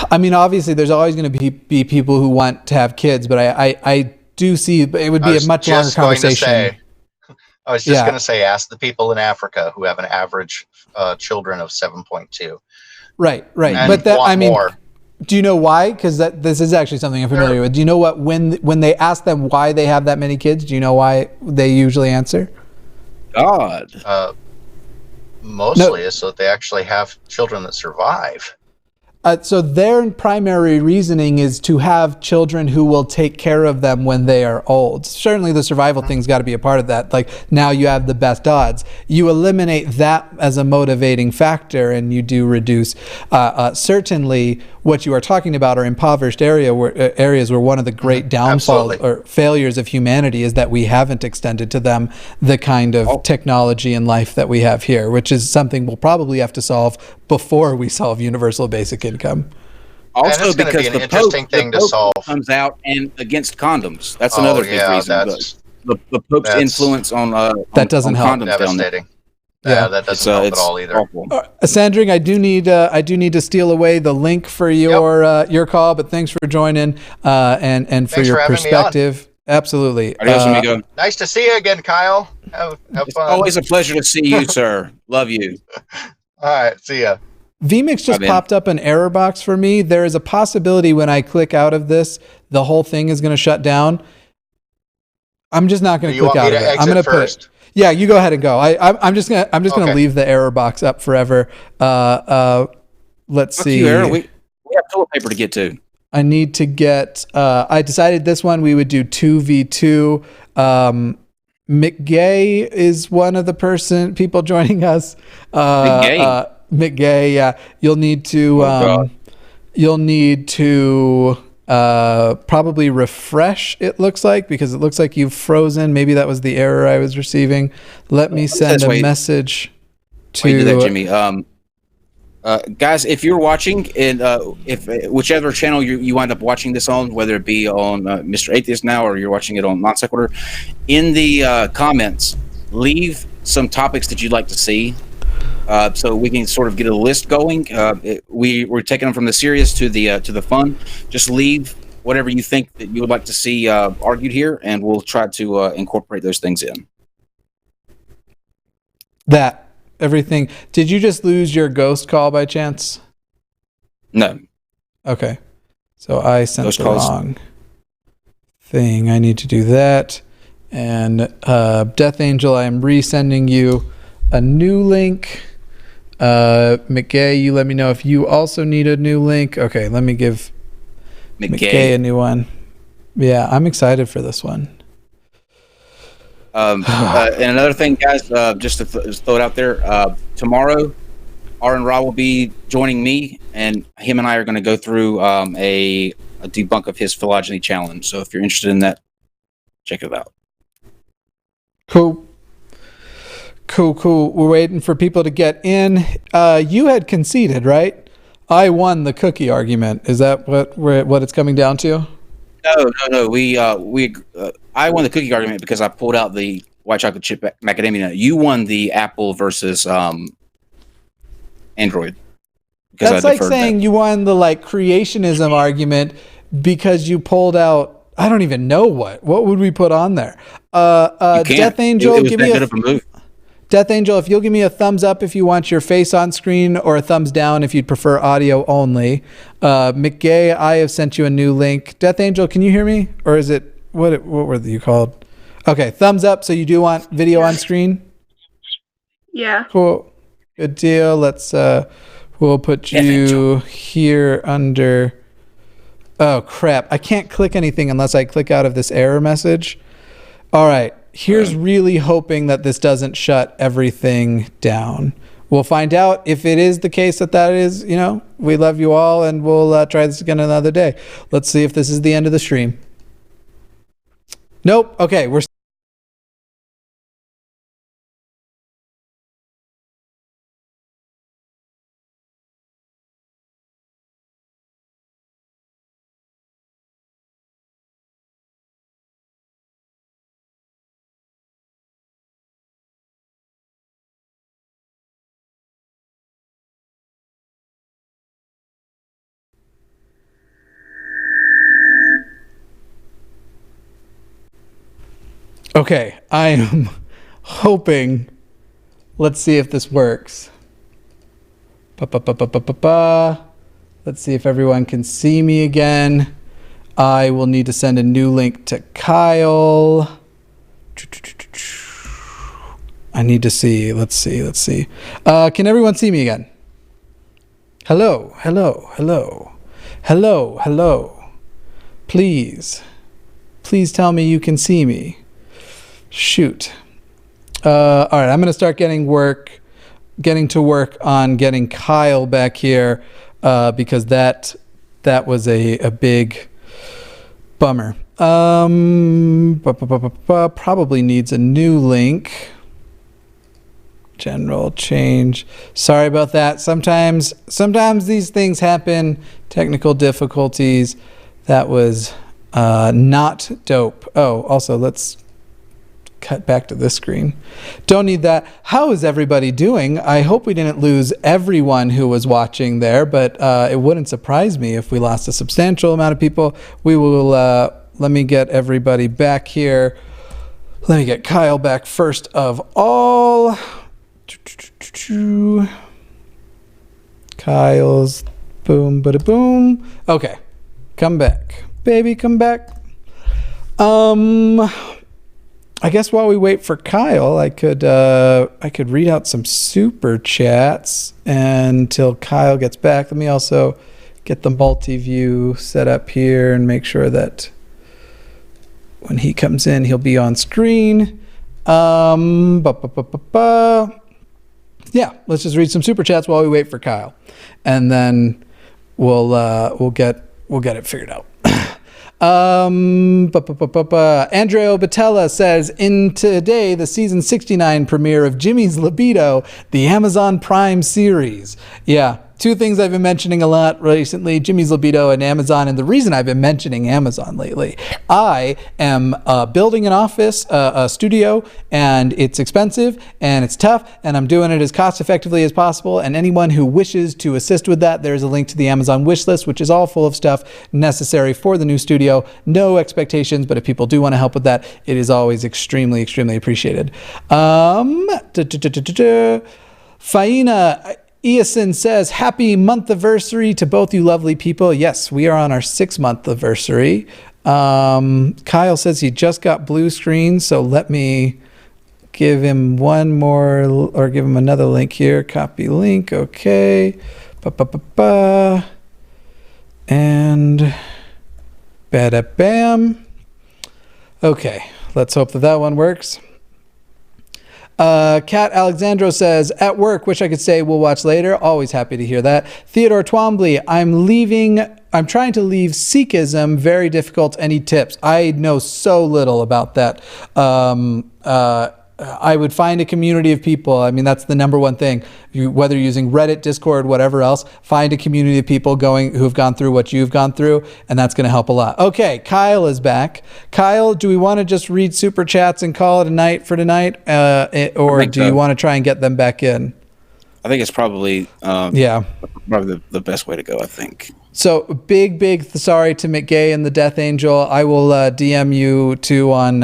I mean, obviously, there's always going to be people who want to have kids, but I do see it would be a much longer conversation. I was just going to say, ask the people in Africa who have an average children of 7.2. Right. and But that, want I mean, more. do you know why? Because this is actually something I'm familiar with. Do you know what when they ask them why they have that many kids? Do you know why they usually answer? God. Mostly is so that they actually have children that survive. So their primary reasoning is to have children who will take care of them when they are old. Certainly the survival thing's got to be a part of that. Like, now you have the best odds. You eliminate that as a motivating factor, and you do reduce. Certainly what you are talking about are impoverished areas where one of the great downfalls Absolutely. or failures of humanity is that we haven't extended to them the kind of technology and life that we have here, which is something we'll probably have to solve before we solve universal basic income. Also, it's gonna be because an the interesting Pope, thing the to Pope solve. comes out and against condoms. That's Oh, another big yeah, reason. that's The Pope's that's influence on That doesn't on help. condoms down there. devastating. Yeah. That doesn't help at all either. Awful. Sandring, I do need to steal away the link for your call, but thanks for joining and for Thanks your for having me on. perspective. Absolutely. Adios, amigo. Nice to see you again, Kyle. Have It's fun. always a pleasure to see you, sir. Love you. All right, see ya. vMix just I'm in. popped up an error box for me. There is a possibility when I click out of this, the whole thing is going to shut down. I'm just not going to You click want me out of to it. I'm going exit to put first? it. Yeah, you go ahead and go. I'm just gonna Okay. leave the error box up forever. Let's Fuck see. you, Aaron. We have toilet paper to get to. I need to get. I decided this one we would do 2v2. McGay is one of the people joining us. McGay? McGay. Yeah, you'll need to. God. You'll need to probably refresh. It looks like, because it looks like you've frozen. Maybe that was the error I was receiving. Let me send a message to. Wait, do that, Jimmy. Guys, if you're watching, and if whichever channel you wind up watching this on, whether it be on Mr. Atheist now or you're watching it on NonSequitur, in the comments, leave some topics that you'd like to see, so we can sort of get a list going. We're taking them from the serious to the fun. Just leave whatever you think that you would like to see argued here, and we'll try to incorporate those things in. Everything. Did you just lose your ghost call by chance? No. Okay. So I sent Ghost the calls. wrong thing. I need to do that. And Death Angel, I am resending you a new link. McGay, you let me know if you also need a new link. Okay, let me give McGay a new one. Yeah, I'm excited for this one. And another thing, guys, just to throw it out there, tomorrow, Aaron Ra will be joining me, and him and I are going to go through a debunk of his phylogeny challenge. So if you're interested in that, check it out. Cool. We're waiting for people to get in. You had conceded, right? I won the cookie argument. Is that what it's coming down to? No. I won the cookie argument because I pulled out the white chocolate chip macadamia nut. You won the Apple versus Android. That's like saying you won the creationism argument because you pulled out. I don't even know what would we put on there. Death Angel, give me a move. Death Angel, if you'll give me a thumbs up if you want your face on screen, or a thumbs down if you'd prefer audio only. McGay, I have sent you a new link. Death Angel, can you hear me? Or is it, what were you called? Okay, thumbs up, so you do want video on screen? Yeah. Cool. Good deal. Let's, we'll put you here under, oh crap. I can't click anything unless I click out of this error message. All right. Here's really hoping that this doesn't shut everything down. We'll find out if it is the case that is, we love you all, and we'll try this again another day. Let's see if this is the end of the stream. Nope. Okay. We're okay. I am hoping. Let's see if this works. Let's see if everyone can see me again. I will need to send a new link to Kyle. I need to see. Let's see. Can everyone see me again? Hello. Please tell me you can see me. Shoot. All right, I'm going to start getting to work on getting Kyle back here because that was a big bummer. Probably needs a new link. General change. Sorry about that. Sometimes these things happen. Technical difficulties. That was not dope. Oh, also let's cut back to this screen. Don't need that. How is everybody doing? I hope we didn't lose everyone who was watching there, but it wouldn't surprise me if we lost a substantial amount of people. We will, let me get everybody back here. Let me get Kyle back first of all. Kyle's boom, bada boom. Okay, come back, baby, come back. I guess while we wait for Kyle, I could read out some super chats until Kyle gets back. Let me also get the multi-view set up here and make sure that when he comes in, he'll be on screen. Yeah, let's just read some super chats while we wait for Kyle, and then we'll get it figured out. Andrea Batella says, in today, the season 69 premiere of Jimmy's Libido, the Amazon Prime series. Yeah, two things I've been mentioning a lot recently, Jimmy's Libido and Amazon. And the reason I've been mentioning Amazon lately, I am building an office, a studio, and it's expensive and it's tough, and I'm doing it as cost effectively as possible. And anyone who wishes to assist with that, there's a link to the Amazon wish list, which is all full of stuff necessary for the new studio. No expectations, but if people do want to help with that, it is always extremely, extremely appreciated. Faina Eason says, happy month-iversary to both you lovely people. Yes, we are on our 6-month anniversary. Kyle says he just got blue screen, so let me give him one more, or give him another link here. Copy link, okay. And bada-bam. Okay, let's hope that one works. Kat Alexandro says, at work, wish I could say we'll watch later. Always happy to hear that. Theodore Twombly, I'm trying to leave Sikhism. Very difficult. Any tips? I know so little about that. I would find a community of people. I mean, that's the number one thing. Whether you're using Reddit, Discord, whatever else, find a community of people who have gone through what you've gone through, and that's going to help a lot. Okay, Kyle is back. Kyle, do we want to just read super chats and call it a night for tonight, or do you want to try and get them back in? I think it's probably probably the best way to go, I think. So big sorry to McGay and the Death Angel. I will DM you too on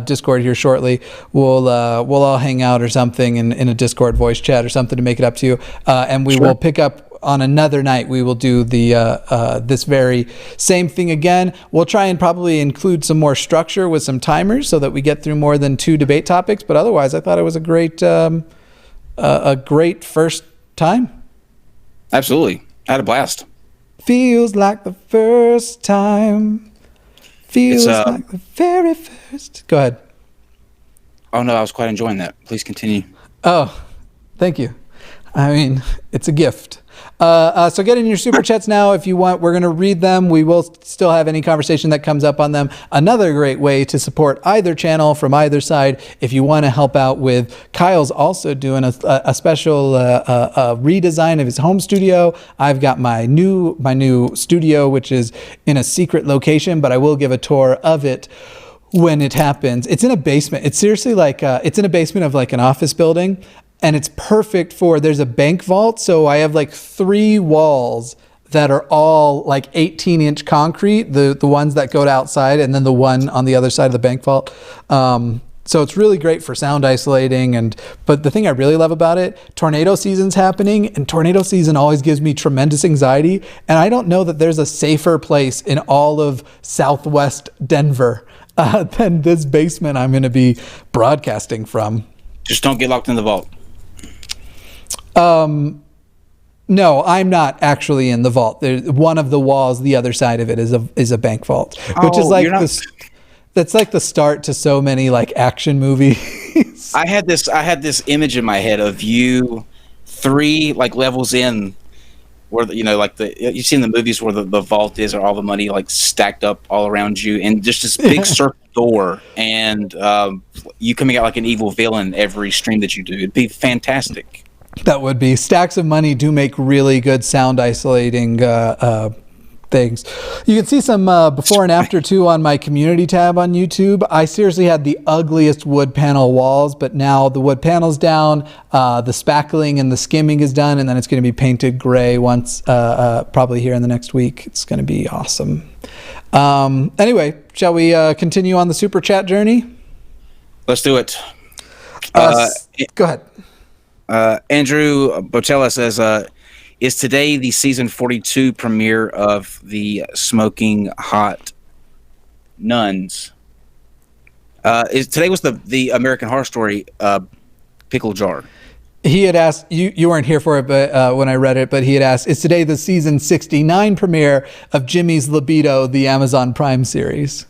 Discord here shortly. We'll all hang out or something in a Discord voice chat or something to make it up to you. And we will pick up on another night. We will do the this very same thing again. We'll try and probably include some more structure with some timers so that we get through more than 2 debate topics. But otherwise, I thought it was a great first time. Absolutely. I had a blast. Feels like the first time. Feels like the very first. Go ahead. Oh, no, I was quite enjoying that. Please continue. Oh, thank you. I mean, it's a gift. So get in your super chats now if you want. We're going to read them. We will still have any conversation that comes up on them. Another great way to support either channel from either side, if you want to help out with, Kyle's also doing a special redesign of his home studio. I've got my new studio, which is in a secret location, but I will give a tour of it when it happens. It's in a basement. It's seriously like it's in a basement of like an office building. And it's perfect there's a bank vault. So I have like 3 walls that are all like 18-inch concrete, the ones that go to outside, and then the one on the other side of the bank vault. So it's really great for sound isolating. But the thing I really love about it, tornado season's happening, and tornado season always gives me tremendous anxiety. And I don't know that there's a safer place in all of Southwest Denver than this basement I'm going to be broadcasting from. Just don't get locked in the vault. No, I'm not actually in the vault. One of the walls, the other side of it is a bank vault, which is like that's like the start to so many like action movies. I had this image in my head of you 3 like levels in, where you've seen the movies where the vault is, or all the money like stacked up all around you, and just this big circle door, and you coming out like an evil villain every stream that you do. It'd be fantastic. That would be. Stacks of money do make really good sound isolating things. You can see some before and after too on my community tab on YouTube. I seriously had the ugliest wood panel walls, but now the wood panel's down, the spackling and the skimming is done, and then it's going to be painted gray once, probably here in the next week. It's going to be awesome. Anyway, shall we continue on the super chat journey? Let's do it. Go ahead. Andrew Botella says, is today the season 42 premiere of the Smoking Hot Nuns? Today was the American Horror Story pickle jar. He had asked, you weren't here for it, but when I read it, but he had asked, is today the season 69 premiere of Jimmy's Libido, the Amazon Prime series?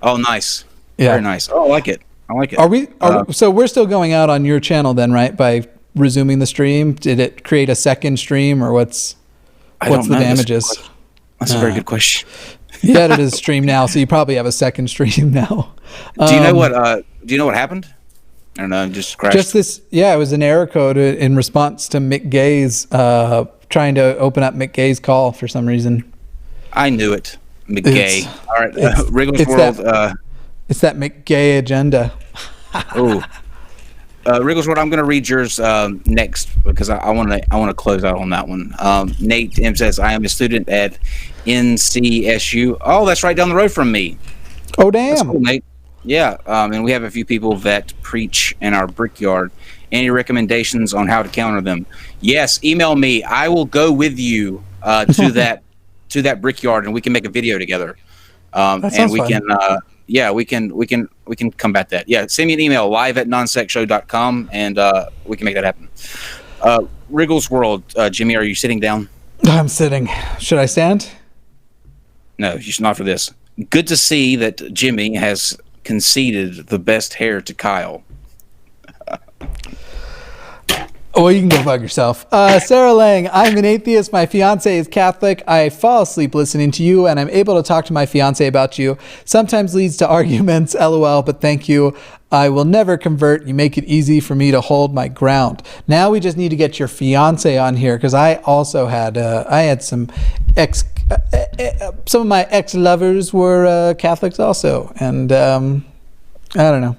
Oh, nice. Yeah. Very nice. Oh, I like it. So we're still going out on your channel then, right? By resuming the stream, did it create a second stream, or what's the damages? That's a very good question. You edited a stream now, so you probably have a second stream now. Do you know what happened? I don't know. Just crashed. Just this. Yeah, it was an error code in response to Mick Gay's trying to open up Mick Gay's call for some reason. I knew it. Mick Gay. All right. Wriggles World. It's that Mick Gay agenda. Oh. Wriggles World, I'm going to read yours next, because I want to close out on that one. Nate M says, I am a student at NCSU. Oh, that's right down the road from me. Oh, damn. That's cool, Nate. Yeah, and we have a few people that preach in our brickyard. Any recommendations on how to counter them? Yes, email me. I will go with you to that brickyard, and we can make a video together. And we fun. We can combat that. Yeah, send me an email, live@nonsexshow.com, and we can make that happen. Wriggles World, Jimmy, are you sitting down? I'm sitting. Should I stand? No, you should not for this. Good to see that Jimmy has conceded the best hair to Kyle. Well, you can go bug yourself. Sarah Lang, I'm an atheist. My fiance is Catholic. I fall asleep listening to you, and I'm able to talk to my fiance about you. Sometimes leads to arguments, LOL, but thank you. I will never convert. You make it easy for me to hold my ground. Now we just need to get your fiance on here, because I also had some of my ex-lovers were Catholics also, and I don't know.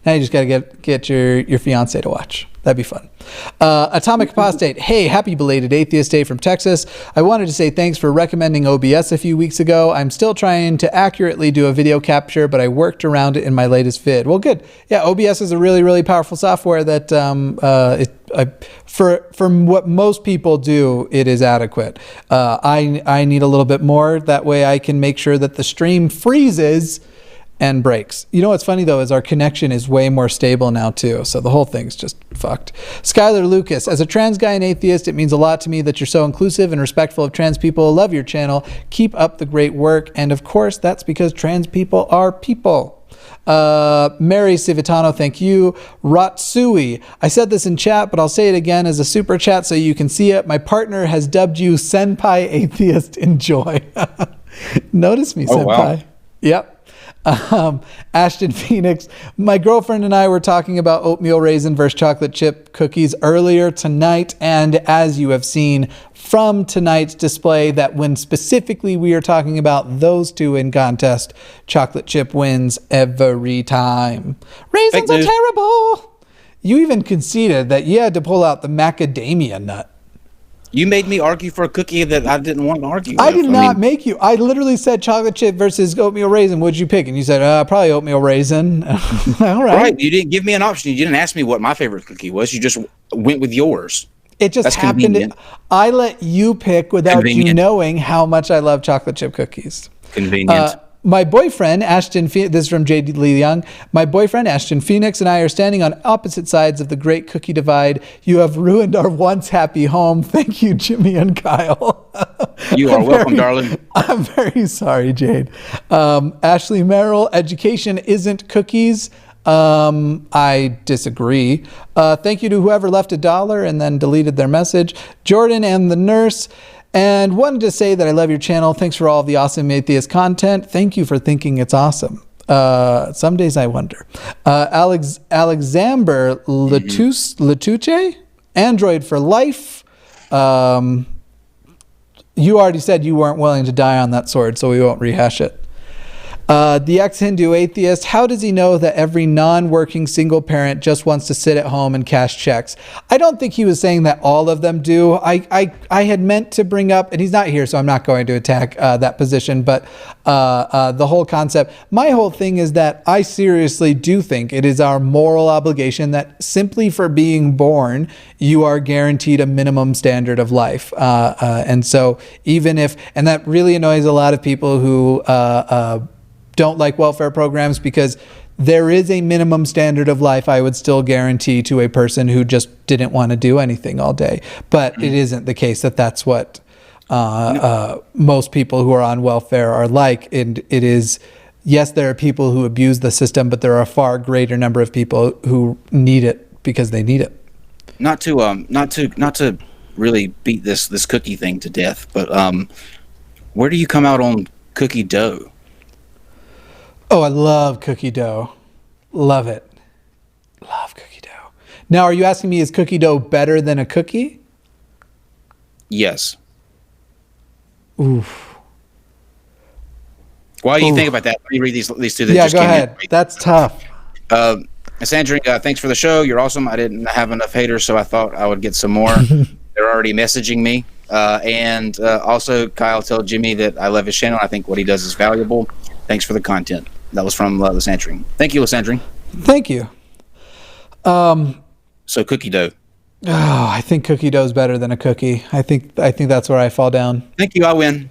Now you just got to get your fiance to watch. That'd be fun. Atomic Apostate. Hey, happy belated Atheist Day from Texas. I wanted to say thanks for recommending OBS a few weeks ago. I'm still trying to accurately do a video capture, but I worked around it in my latest vid. Well, good. Yeah, OBS is a really, really powerful software that for what most people do, it is adequate. I need a little bit more. That way I can make sure that the stream freezes and breaks. You know what's funny though is our connection is way more stable now too, so the whole thing's just fucked. Skylar Lucas, as a trans guy and atheist, it means a lot to me that you're so inclusive and respectful of trans people. Love your channel. Keep up the great work. And of course, that's because trans people are people. Mary Civitano, thank you. Ratsui, I said this in chat, but I'll say it again as a super chat so you can see it. My partner has dubbed you Senpai Atheist. Enjoy. Notice me, Senpai. Wow. Yep. Ashton Phoenix, my girlfriend and I were talking about oatmeal raisin versus chocolate chip cookies earlier tonight, and as you have seen from tonight's display, that when specifically we are talking about those two in contest, chocolate chip wins every time. Raisins are terrible. You even conceded that you had to pull out the macadamia nut. You made me argue for a cookie that I didn't want to argue I with. did not make you. I literally said chocolate chip versus oatmeal raisin. What'd you pick? And you said, probably oatmeal raisin. All right. Right. You didn't give me an option. You didn't ask me what my favorite cookie was. You just went with yours. It just That's happened. convenient. I let you pick without you Convenient. knowing how much I love chocolate chip cookies. Convenient. My boyfriend, Ashton, this is from J.D. Lee Young. My boyfriend, Ashton Phoenix, and I are standing on opposite sides of the great cookie divide. You have ruined our once happy home. Thank you, Jimmy and Kyle. You are welcome, darling. I'm very sorry, Jade. Ashley Merrill, education isn't cookies. I disagree. Thank you to whoever left $1 and then deleted their message. Jordan and the nurse. And wanted to say that I love your channel. Thanks for all of the awesome atheist content. Thank you for thinking it's awesome. Some days I wonder. Alexander Latuche, Android for life. You already said you weren't willing to die on that sword, so we won't rehash it. The ex-Hindu atheist, how does he know that every non-working single parent just wants to sit at home and cash checks? I don't think he was saying that all of them do. I had meant to bring up, and he's not here, so I'm not going to attack that position, but the whole concept. My whole thing is that I seriously do think it is our moral obligation that simply for being born, you are guaranteed a minimum standard of life. And so even if, and that really annoys a lot of people who don't like welfare programs, because there is a minimum standard of life I would still guarantee to a person who just didn't want to do anything all day. But it isn't the case that that's what most people who are on welfare are like. And it is, yes, there are people who abuse the system, but there are a far greater number of people who need it because they need it. Not to really beat this cookie thing to death, but where do you come out on cookie dough? Oh, I love cookie dough. Love it. Love cookie dough. Now, are you asking me, is cookie dough better than a cookie? Yes. Oof. While you think about that, let me read these two that Yeah, just go came ahead. in. That's tough. Sandrine, thanks for the show. You're awesome. I didn't have enough haters, so I thought I would get some more. They're already messaging me. And also, Kyle, tell Jimmy that I love his channel. I think what he does is valuable. Thanks for the content. That was from Lysandrine. Thank you, Lysandrine. Thank you. So cookie dough. Oh, I think cookie dough is better than a cookie. I think that's where I fall down. Thank you. I win.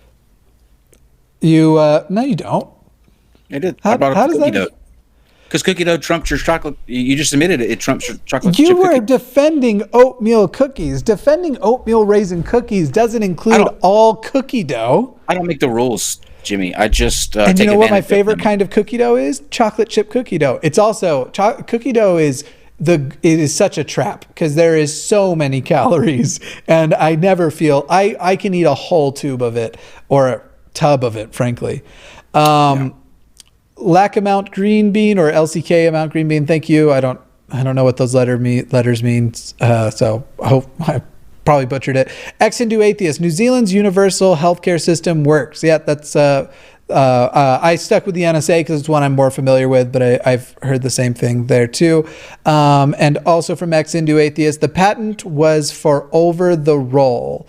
You no, you don't. I did. How I brought does up cookie that- dough. Because cookie dough trumps your chocolate. You just admitted it. It trumps your chocolate You chip were cookie. defending oatmeal cookies. Defending oatmeal raisin cookies doesn't include all cookie dough. I don't make the rules, Jimmy. I just And take you know what my advantage of favorite them. kind of cookie dough is? Chocolate chip cookie dough. It's also cookie dough is it is such a trap because there is so many calories, and I never feel I can eat a whole tube of it or a tub of it, frankly. Lack amount green bean or LCK amount green bean. Thank you. I don't know what those letters mean. So I hope I probably butchered it. Ex-Hindu atheist. New Zealand's universal healthcare system works. Yeah, that's. I stuck with the NSA because it's one I'm more familiar with, but I've heard the same thing there too. And also from ex-Hindu atheist, the patent was for over the roll.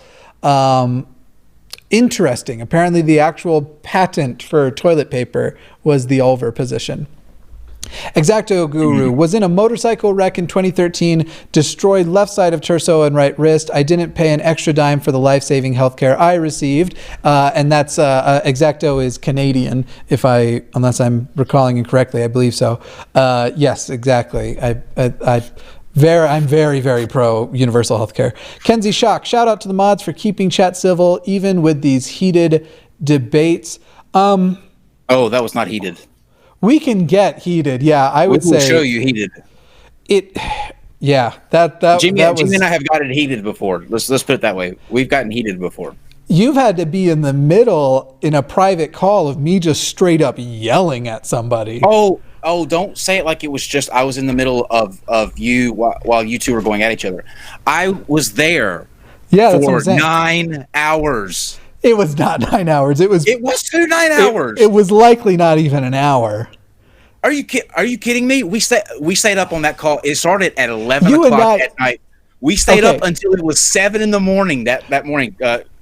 Interesting. Apparently the actual patent for toilet paper was the over position. Exacto Guru was in a motorcycle wreck in 2013, destroyed left side of torso and right wrist. I didn't pay an extra dime for the life-saving healthcare I received. And that's Exacto is Canadian, unless I'm recalling incorrectly, I believe so. Yes, exactly. I'm very, very pro universal healthcare. Kenzie Shock, shout out to the mods for keeping chat civil, even with these heated debates. Oh, that was not heated. We can get heated. Yeah, I would We'll say show you heated. it. Yeah, that Jimmy was. and I have gotten heated before. Let's put it that way. We've gotten heated before. You've had to be in the middle in a private call of me just straight up yelling at somebody. Oh, don't say it like it was just I was in the middle of you while you two were going at each other. I was there Yeah, that's what for I'm saying. 9 hours. It was not 9 hours. It was 9 hours. It was likely not even an hour. Are you kidding me? We stayed up on that call. It started at 11 You and o'clock I- at night. We stayed up until it was 7 a.m. that morning.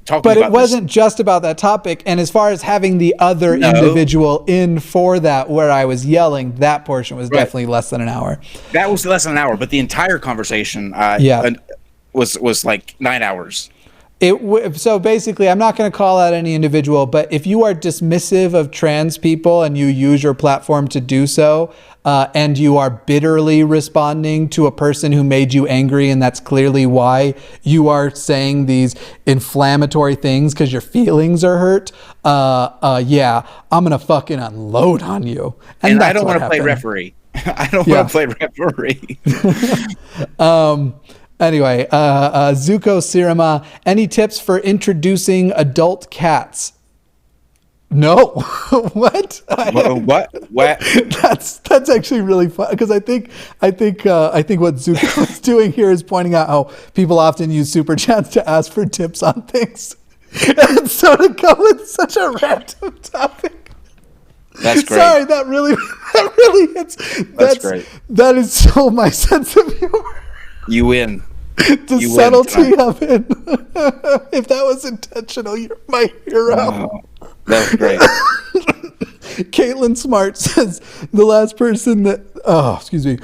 Talking but about it wasn't just about that topic. And as far as having the other individual in for that, where I was yelling, that portion was definitely less than an hour. That was less than an hour, but the entire conversation was like 9 hours. So basically, I'm not going to call out any individual, but if you are dismissive of trans people and you use your platform to do so, and you are bitterly responding to a person who made you angry, and that's clearly why you are saying these inflammatory things because your feelings are hurt, I'm going to fucking unload on you. And I don't want to play referee. I don't want to play referee. Anyway, Zuko Sirima, any tips for introducing adult cats? No. What? What? That's actually really fun because I think what Zuko is doing here is pointing out how people often use super chats to ask for tips on things, and so to go with such a random topic. That's great. Sorry, that really hits. That's great. That is so my sense of humor. You win. The subtlety of it. If that was intentional, you're my hero. Oh, that was great. Caitlin Smart says the last person that. Oh, excuse me.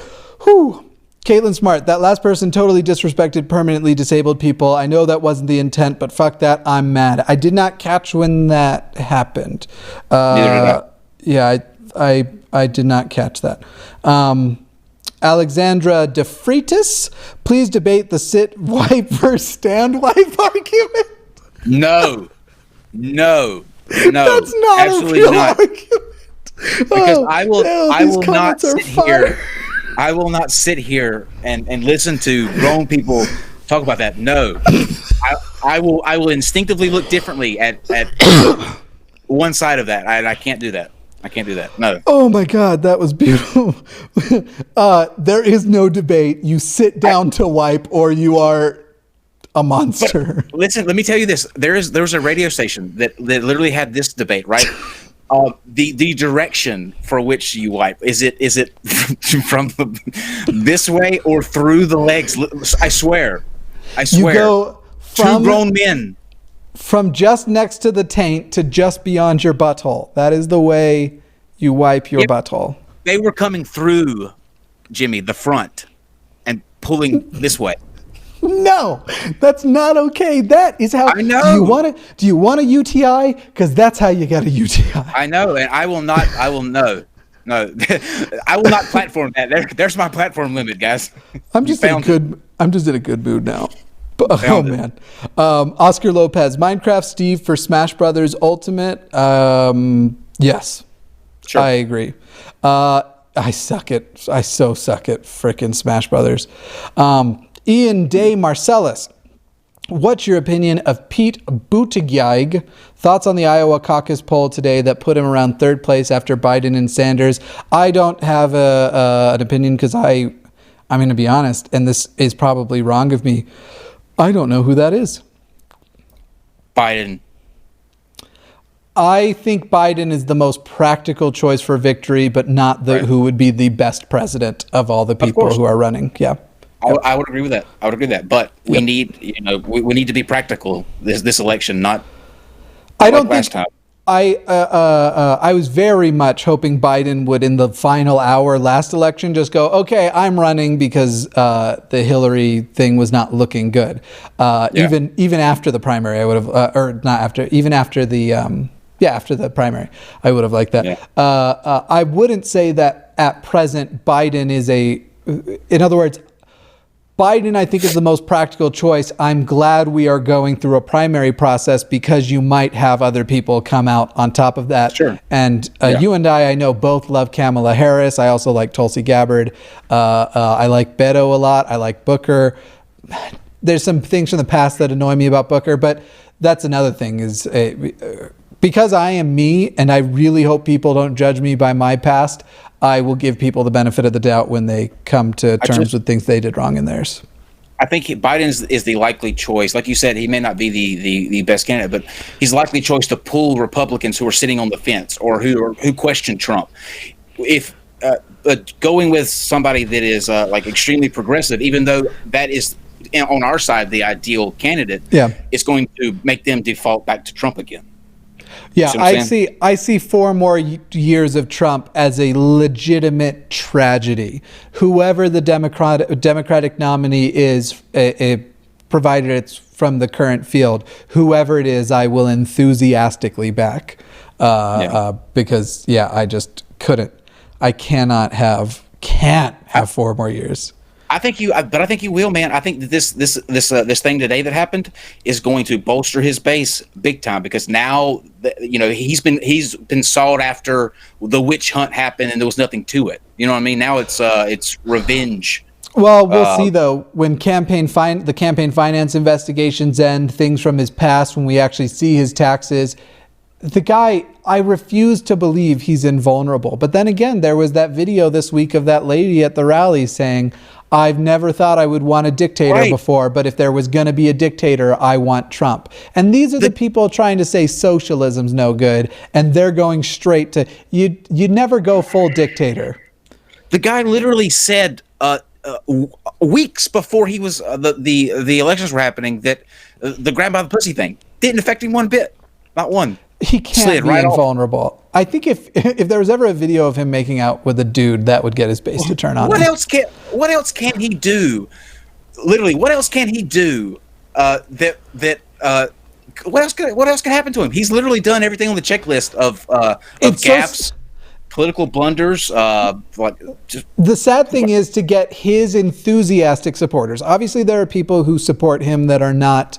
Whew. Caitlin Smart, that last person totally disrespected permanently disabled people. I know that wasn't the intent, but fuck that. I'm mad. I did not catch when that happened. Neither did I. Yeah, I did not catch that. Alexandra DeFreitas, please debate the sit wipe versus stand wipe argument. No. That's not absolutely a real not. argument. Because I will not sit fire. here. I will not sit here and listen to grown people talk about that. No. I will instinctively look differently at one side of that. I can't do that. I can't do that. No. Oh my God, that was beautiful. There is no debate. You sit down to wipe or you are a monster. But listen, let me tell you this. There was a radio station that literally had this debate, right? The direction for which you wipe. Is it from this way or through the legs? I swear. You go two grown men. From just next to the taint to just beyond your butthole. That is the way you wipe your butthole. They were coming through, Jimmy, the front, and pulling this way. No, that's not okay. That is how. I know. Do you want a UTI? Because that's how you get a UTI. I know, and I will not. I will no. I will not platform that. There's my platform limit, guys. I'm just in a good mood now. Oh man, Oscar Lopez, Minecraft Steve for Smash Brothers Ultimate. Yes, sure. I agree. I suck at frickin' Smash Brothers. Ian Day Marcellus, what's your opinion of Pete Buttigieg? Thoughts on the Iowa caucus poll today that put him around third place after Biden and Sanders? I don't have an opinion because I'm going to be honest, and this is probably wrong of me. I don't know who that is. Biden. I think Biden is the most practical choice for victory, but not who would be the best president of all the people who are running. Yeah. I would agree with that. But we need, we need to be practical this election, not. I don't think. I was very much hoping Biden would, in the final hour last election, just go, okay, I'm running because the Hillary thing was not looking good. Even after the primary, I would have, or not after, even after the, after the primary, I would have liked that. Yeah. I wouldn't say that at present Biden is in other words, Biden, I think, is the most practical choice. I'm glad we are going through a primary process because you might have other people come out on top of that. Sure. And you and I know, both love Kamala Harris. I also like Tulsi Gabbard. I like Beto a lot. I like Booker. There's some things from the past that annoy me about Booker, but that's another thing is because I am me and I really hope people don't judge me by my past. I will give people the benefit of the doubt when they come to terms with things they did wrong in theirs. I think Biden is the likely choice. Like you said, he may not be the best candidate, but he's the likely choice to pull Republicans who are sitting on the fence or who question Trump. If going with somebody that is like extremely progressive, even though that is on our side, the ideal candidate, it's going to make them default back to Trump again. Yeah, I see 4 more years of Trump as a legitimate tragedy. Whoever the Democratic nominee is, provided it's from the current field, whoever it is, I will enthusiastically back. Because I just couldn't. I can't have 4 more years. I think you will, man. I think that this thing today that happened is going to bolster his base big time, because now he's been sought after. The witch hunt happened and there was nothing to it. You know what I mean? Now it's revenge. Well, we'll see though when the campaign finance investigations end, things from his past, when we actually see his taxes. The guy, I refuse to believe he's invulnerable. But then again, there was that video this week of that lady at the rally saying, I've never thought I would want a dictator before, but if there was going to be a dictator, I want Trump. And these are the people trying to say socialism's no good, and they're going straight to, you'd never go full dictator. The guy literally said weeks before he was the elections were happening that the grab by the pussy thing didn't affect him one bit, not one. He can't be invulnerable. I think if there was ever a video of him making out with a dude, that would get his base to turn on. What else can he do? Literally, what else can he do? What else can happen to him? He's literally done everything on the checklist of gaffes, political blunders. The sad thing is to get his enthusiastic supporters. Obviously, there are people who support him that are not.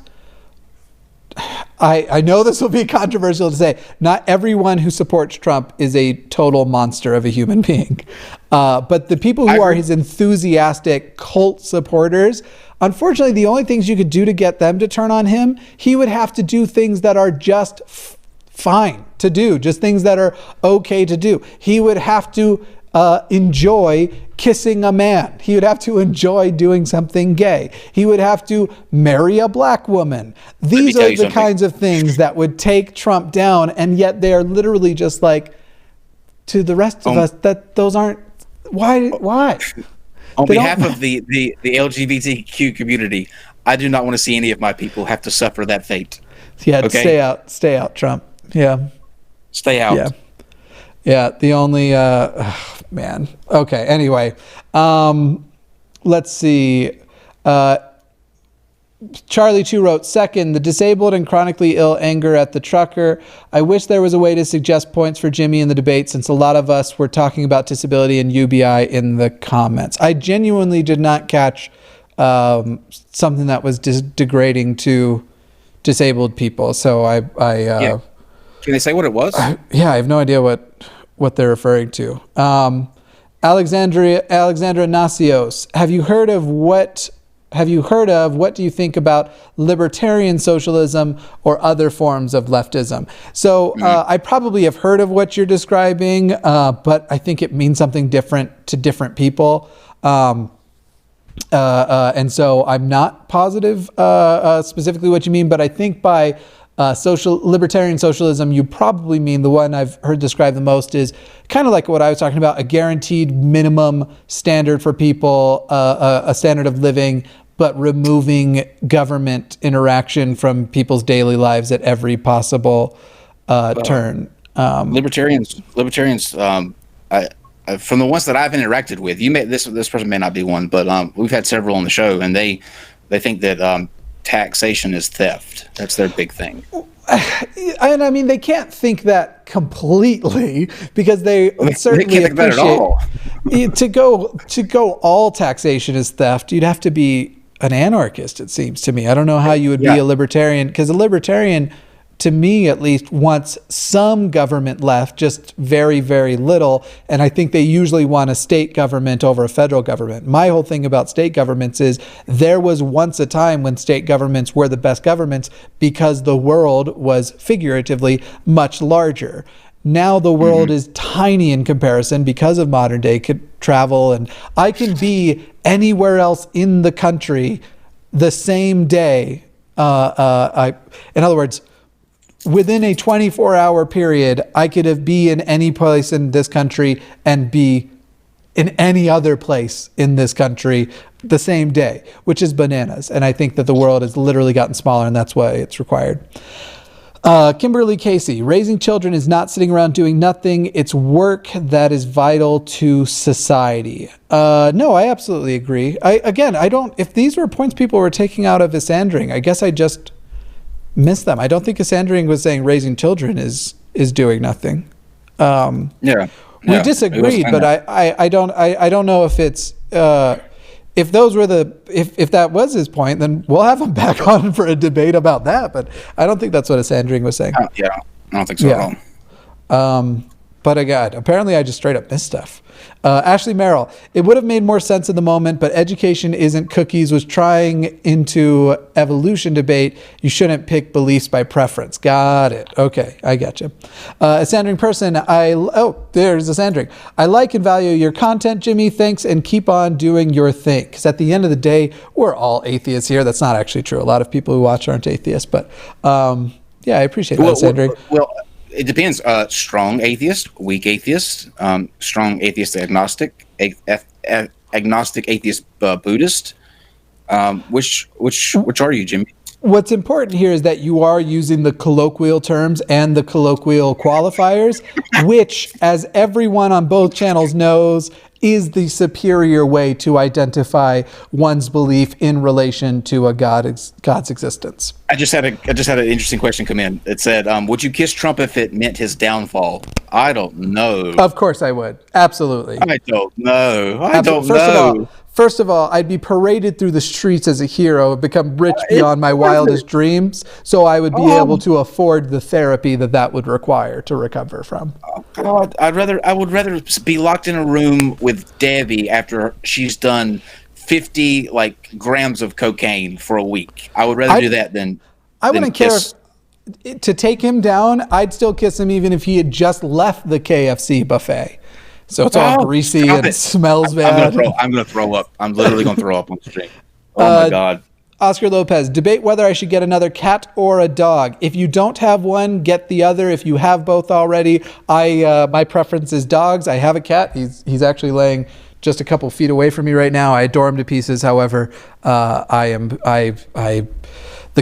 I know this will be controversial to say. Not everyone who supports Trump is a total monster of a human being. But the people who are his enthusiastic cult supporters, unfortunately, the only things you could do to get them to turn on him, he would have to do things that are just fine to do, just things that are okay to do. He would have to enjoy kissing a man. He would have to enjoy doing something gay. He would have to marry a black woman. These are the kinds of things that would take Trump down, and yet they are literally just like, to the rest of us, that those aren't, why? On behalf of the LGBTQ community, I do not want to see any of my people have to suffer that fate. Yeah, okay? Stay out, Trump. Yeah. Stay out. Yeah, the only, man. Okay, anyway. Let's see. Charlie Chu wrote, second, the disabled and chronically ill anger at the trucker. I wish there was a way to suggest points for Jimmy in the debate, since a lot of us were talking about disability and UBI in the comments. I genuinely did not catch something that was degrading to disabled people. So Can they say what it was? I have no idea what they're referring to. Alexandra Nasios, have you heard of what do you think about libertarian socialism or other forms of leftism? So I probably have heard of what you're describing, but I think it means something different to different people. And so I'm not positive specifically what you mean, but I think by libertarian socialism, you probably mean the one I've heard described the most is kind of like what I was talking about, a guaranteed minimum standard for people, a standard of living, but removing government interaction from people's daily lives at every possible turn. Libertarians. From the ones that I've interacted with, this person may not be one, but we've had several on the show, and they think that taxation is theft. That's their big thing. And I mean, they can't think that completely, because they certainly can't think that at all. to go all taxation is theft. You'd have to be an anarchist, it seems to me. I don't know how you would be a libertarian, because a libertarian, to me at least, wants some government left, just very, very little. And I think they usually want a state government over a federal government. My whole thing about state governments is there was once a time when state governments were the best governments because the world was figuratively much larger. Now the world is tiny in comparison because of modern day travel, and I can be anywhere else in the country the same day. In other words, within a 24-hour period, I could be in any place in this country and be in any other place in this country the same day, which is bananas. And I think that the world has literally gotten smaller, and that's why it's required. Kimberly Casey, raising children is not sitting around doing nothing. It's work that is vital to society. No, I absolutely agree. If these were points people were taking out of Isandring, I guess I just missed them. I don't think Isandring was saying raising children is doing nothing. We disagreed, but I don't know if it's if that was his point, then we'll have him back on for a debate about that. But I don't think that's what Isandring was saying. I don't think so at all. But again, apparently I just straight up missed stuff. Ashley Merrill, it would have made more sense in the moment, but education isn't cookies was trying into evolution debate. You shouldn't pick beliefs by preference. Got it. Okay, I got you. Isandring person, there's Isandring. I like and value your content, Jimmy. Thanks, and keep on doing your thing. Because at the end of the day, we're all atheists here. That's not actually true. A lot of people who watch aren't atheists, but I appreciate that, Isandring. Well, it depends. Strong atheist, weak atheist, strong atheist agnostic, agnostic atheist Buddhist. Which are you, Jimmy? What's important here is that you are using the colloquial terms and the colloquial qualifiers, which, as everyone on both channels knows, is the superior way to identify one's belief in relation to a God's existence. I just had an interesting question come in. It said, "Would you kiss Trump if it meant his downfall?" I don't know. Of course, I would. Absolutely. I don't know. First of all, I'd be paraded through the streets as a hero, become rich beyond my wildest dreams, so I would be able to afford the therapy that would require to recover from. God, I would rather be locked in a room with Debbie after she's done 50 grams of cocaine for a week. I would rather do that than I wouldn't care to take him down. I'd still kiss him even if he had just left the KFC buffet. So it's all greasy and smells bad. I'm going to throw up. I'm literally going to throw up on the stream. Oh my God. Oscar Lopez, debate whether I should get another cat or a dog. If you don't have one, get the other. If you have both already, my preference is dogs. I have a cat. He's actually laying just a couple feet away from me right now. I adore him to pieces. However, the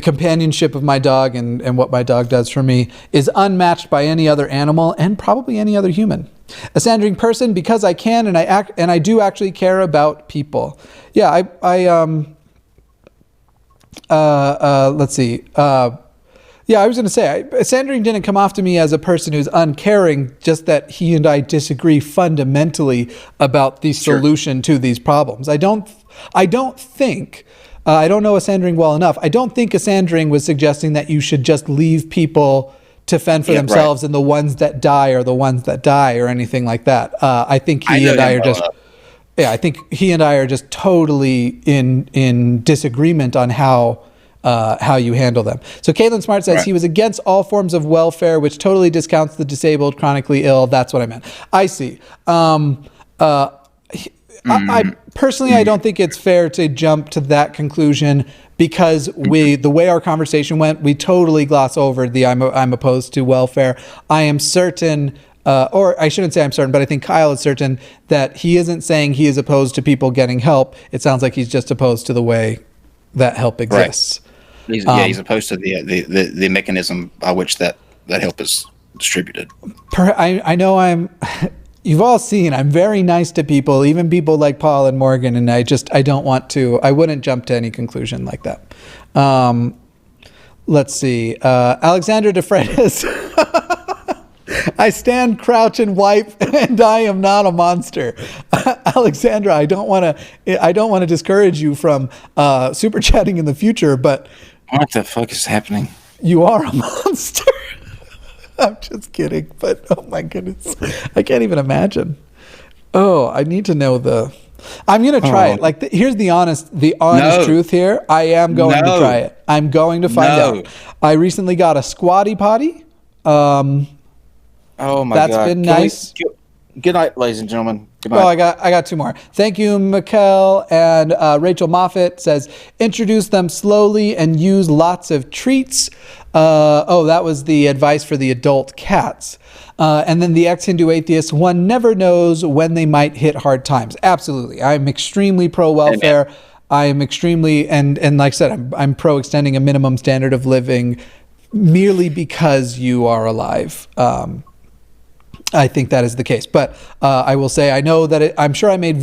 companionship of my dog and what my dog does for me is unmatched by any other animal and probably any other human. A Sandring person, because I can and I do actually care about people. Yeah, let's see. I was going to say, Sandring didn't come off to me as a person who's uncaring, just that he and I disagree fundamentally about the solution to these problems. I don't think, I don't know Sandring well enough. I don't think Sandring was suggesting that you should just leave people to fend for themselves and the ones that die are the ones that die or anything like that. I think he and I are just totally in disagreement on how you handle them. So Caitlin Smart says he was against all forms of welfare, which totally discounts the disabled, chronically ill. That's what I meant. I see. I personally, I don't think it's fair to jump to that conclusion because the way our conversation went, we totally gloss over the I'm opposed to welfare. I am certain, or I shouldn't say I'm certain, but I think Kyle is certain that he isn't saying he is opposed to people getting help. It sounds like he's just opposed to the way that help exists. Right. He's opposed to the mechanism by which that help is distributed. I know you've all seen, I'm very nice to people, even people like Paul and Morgan, and I wouldn't jump to any conclusion like that. Let's see. Alexandra DeFreitas. I stand, crouch, and wipe, and I am not a monster. Alexandra, I don't want to discourage you from super chatting in the future, but what the fuck is happening? You are a monster. I'm just kidding, but oh my goodness, I can't even imagine. Oh, I need to know I'm going to try it. Here's the honest truth here. I am going to try it. I'm going to find out. I recently got a squatty potty. Oh my God. That's been nice. Good night, ladies and gentlemen. Goodbye. Oh, I got two more. Thank you, Mikkel. And Rachel Moffat says, introduce them slowly and use lots of treats. That was the advice for the adult cats. And then the ex-Hindu atheist, one never knows when they might hit hard times. Absolutely. I'm extremely pro-welfare. I am extremely, and like I said, I'm pro-extending a minimum standard of living merely because you are alive. I think that is the case. But I will say, I know that I'm sure I made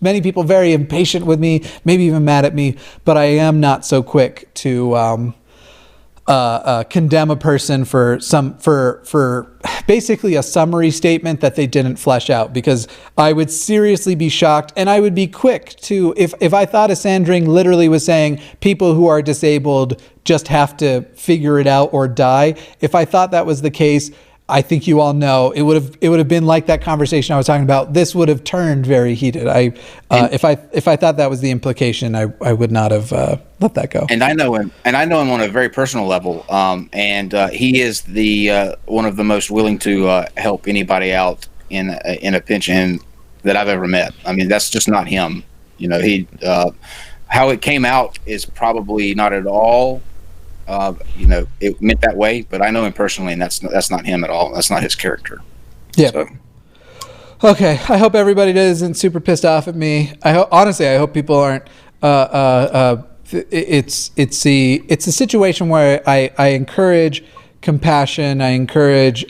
many people very impatient with me, maybe even mad at me, but I am not so quick to condemn a person for basically a summary statement that they didn't flesh out, because I would seriously be shocked, and I would be quick to, if I thought a Sandring literally was saying people who are disabled just have to figure it out or die, if I thought that was the case, I think you all know it would have been like that conversation I was talking about. This would have turned very heated. If I thought that was the implication, I would not have let that go. And I know him on a very personal level. And he is the one of the most willing to help anybody out in a pinch and that I've ever met. I mean, that's just not him. You know, how it came out is probably not at all. It meant that way, but I know him personally, and that's not him at all. That's not his character. Yeah. So. Okay. I hope everybody isn't super pissed off at me. Honestly, I hope people aren't. It's a situation where I encourage compassion. I encourage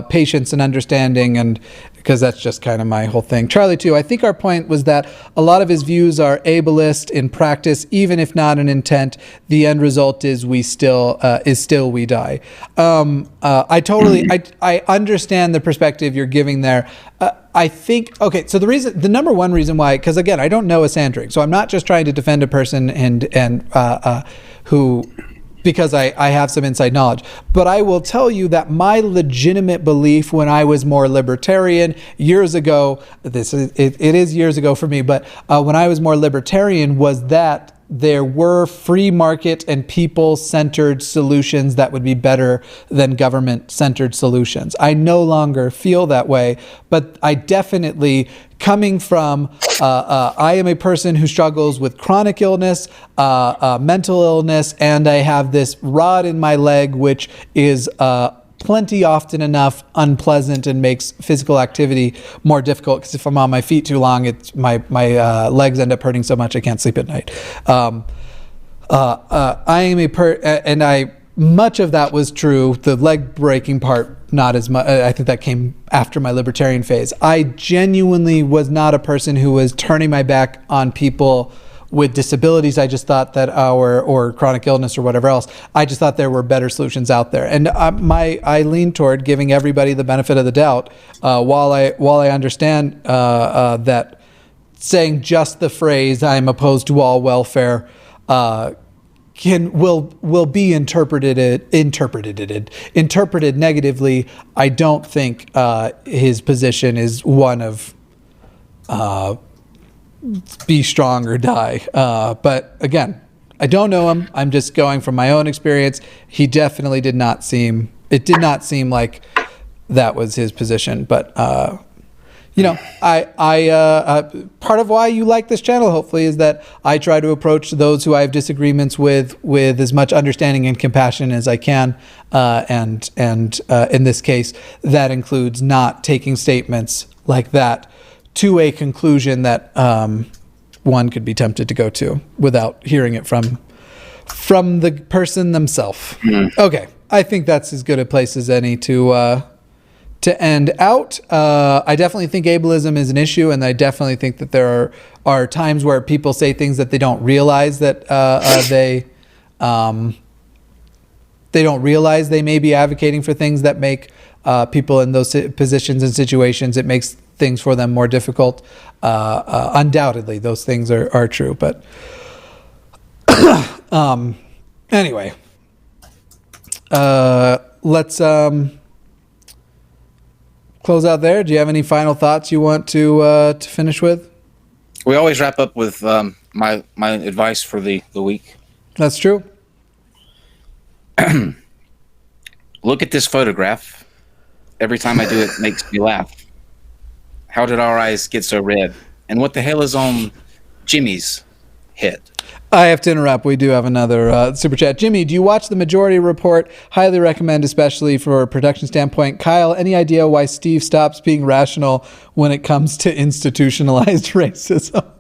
patience and understanding, and because that's just kind of my whole thing. Charlie, too, I think our point was that a lot of his views are ableist in practice, even if not in intent. The end result is we still die. I understand the perspective you're giving there. I think, okay, so the number one reason why, because again, I don't know a Sandring, so I'm not just trying to defend a person who, because I have some inside knowledge. But I will tell you that my legitimate belief when I was more libertarian years ago, it is years ago for me, but when I was more libertarian, was that there were free market and people-centered solutions that would be better than government-centered solutions. I no longer feel that way, but I definitely, coming from, I am a person who struggles with chronic illness, mental illness, and I have this rod in my leg, which is plenty often enough unpleasant and makes physical activity more difficult, because if I'm on my feet too long, it's my legs end up hurting so much I can't sleep at night. I am much of that was true. The leg breaking part, not as much. I think that came after my libertarian phase. I genuinely was not a person who was turning my back on people with disabilities. I just thought that or chronic illness or whatever else, I just thought there were better solutions out there. And I lean toward giving everybody the benefit of the doubt. While I understand that saying just the phrase "I am opposed to all welfare" will be interpreted negatively. I don't think his position is one of be strong or die. But again, I don't know him. I'm just going from my own experience. He definitely did not seem like that was his position. But I part of why you like this channel, hopefully, is that I try to approach those who I have disagreements with as much understanding and compassion as I can. And in this case, that includes not taking statements like that to a conclusion that one could be tempted to go to without hearing it from the person themselves. Okay, I think that's as good a place as any to end out. I definitely think ableism is an issue, and I definitely think that there are times where people say things that they don't realize that they don't realize they may be advocating for things that make people in those positions and situations, it makes things for them more difficult. Undoubtedly, those things are true. But anyway, let's close out there. Do you have any final thoughts you want to finish with? We always wrap up with my advice for the week. That's true. Look at this photograph. Every time I do it, makes me laugh. How did our eyes get so red? And what the hell is on Jimmy's head? I have to interrupt. We do have another super chat. Jimmy, do you watch the Majority Report? Highly recommend, especially for a production standpoint. Kyle, any idea why Steve stops being rational when it comes to institutionalized racism?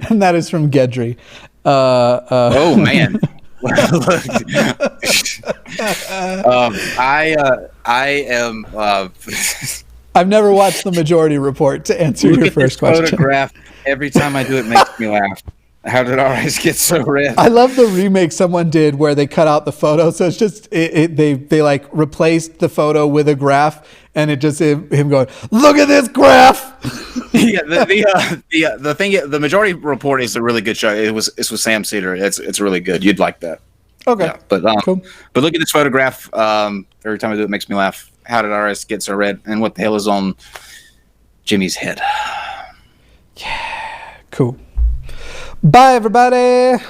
And that is from Gedry. Oh man. I am. I've never watched the Majority Report to answer your first question. Photograph. Every time I do it, makes me laugh. How did our eyes get so red? I love the remake someone did where they cut out the photo, so it's just they like replaced the photo with a graph, and it just him going, "Look at this graph." Yeah, the thing, the Majority Report is a really good show. It's with Sam Cedar. It's really good. You'd like that. Okay, yeah, but cool. But look at this photograph. Every time I do it, makes me laugh. How did our eyes get so red? And what the hell is on Jimmy's head? Yeah, cool. Bye, everybody.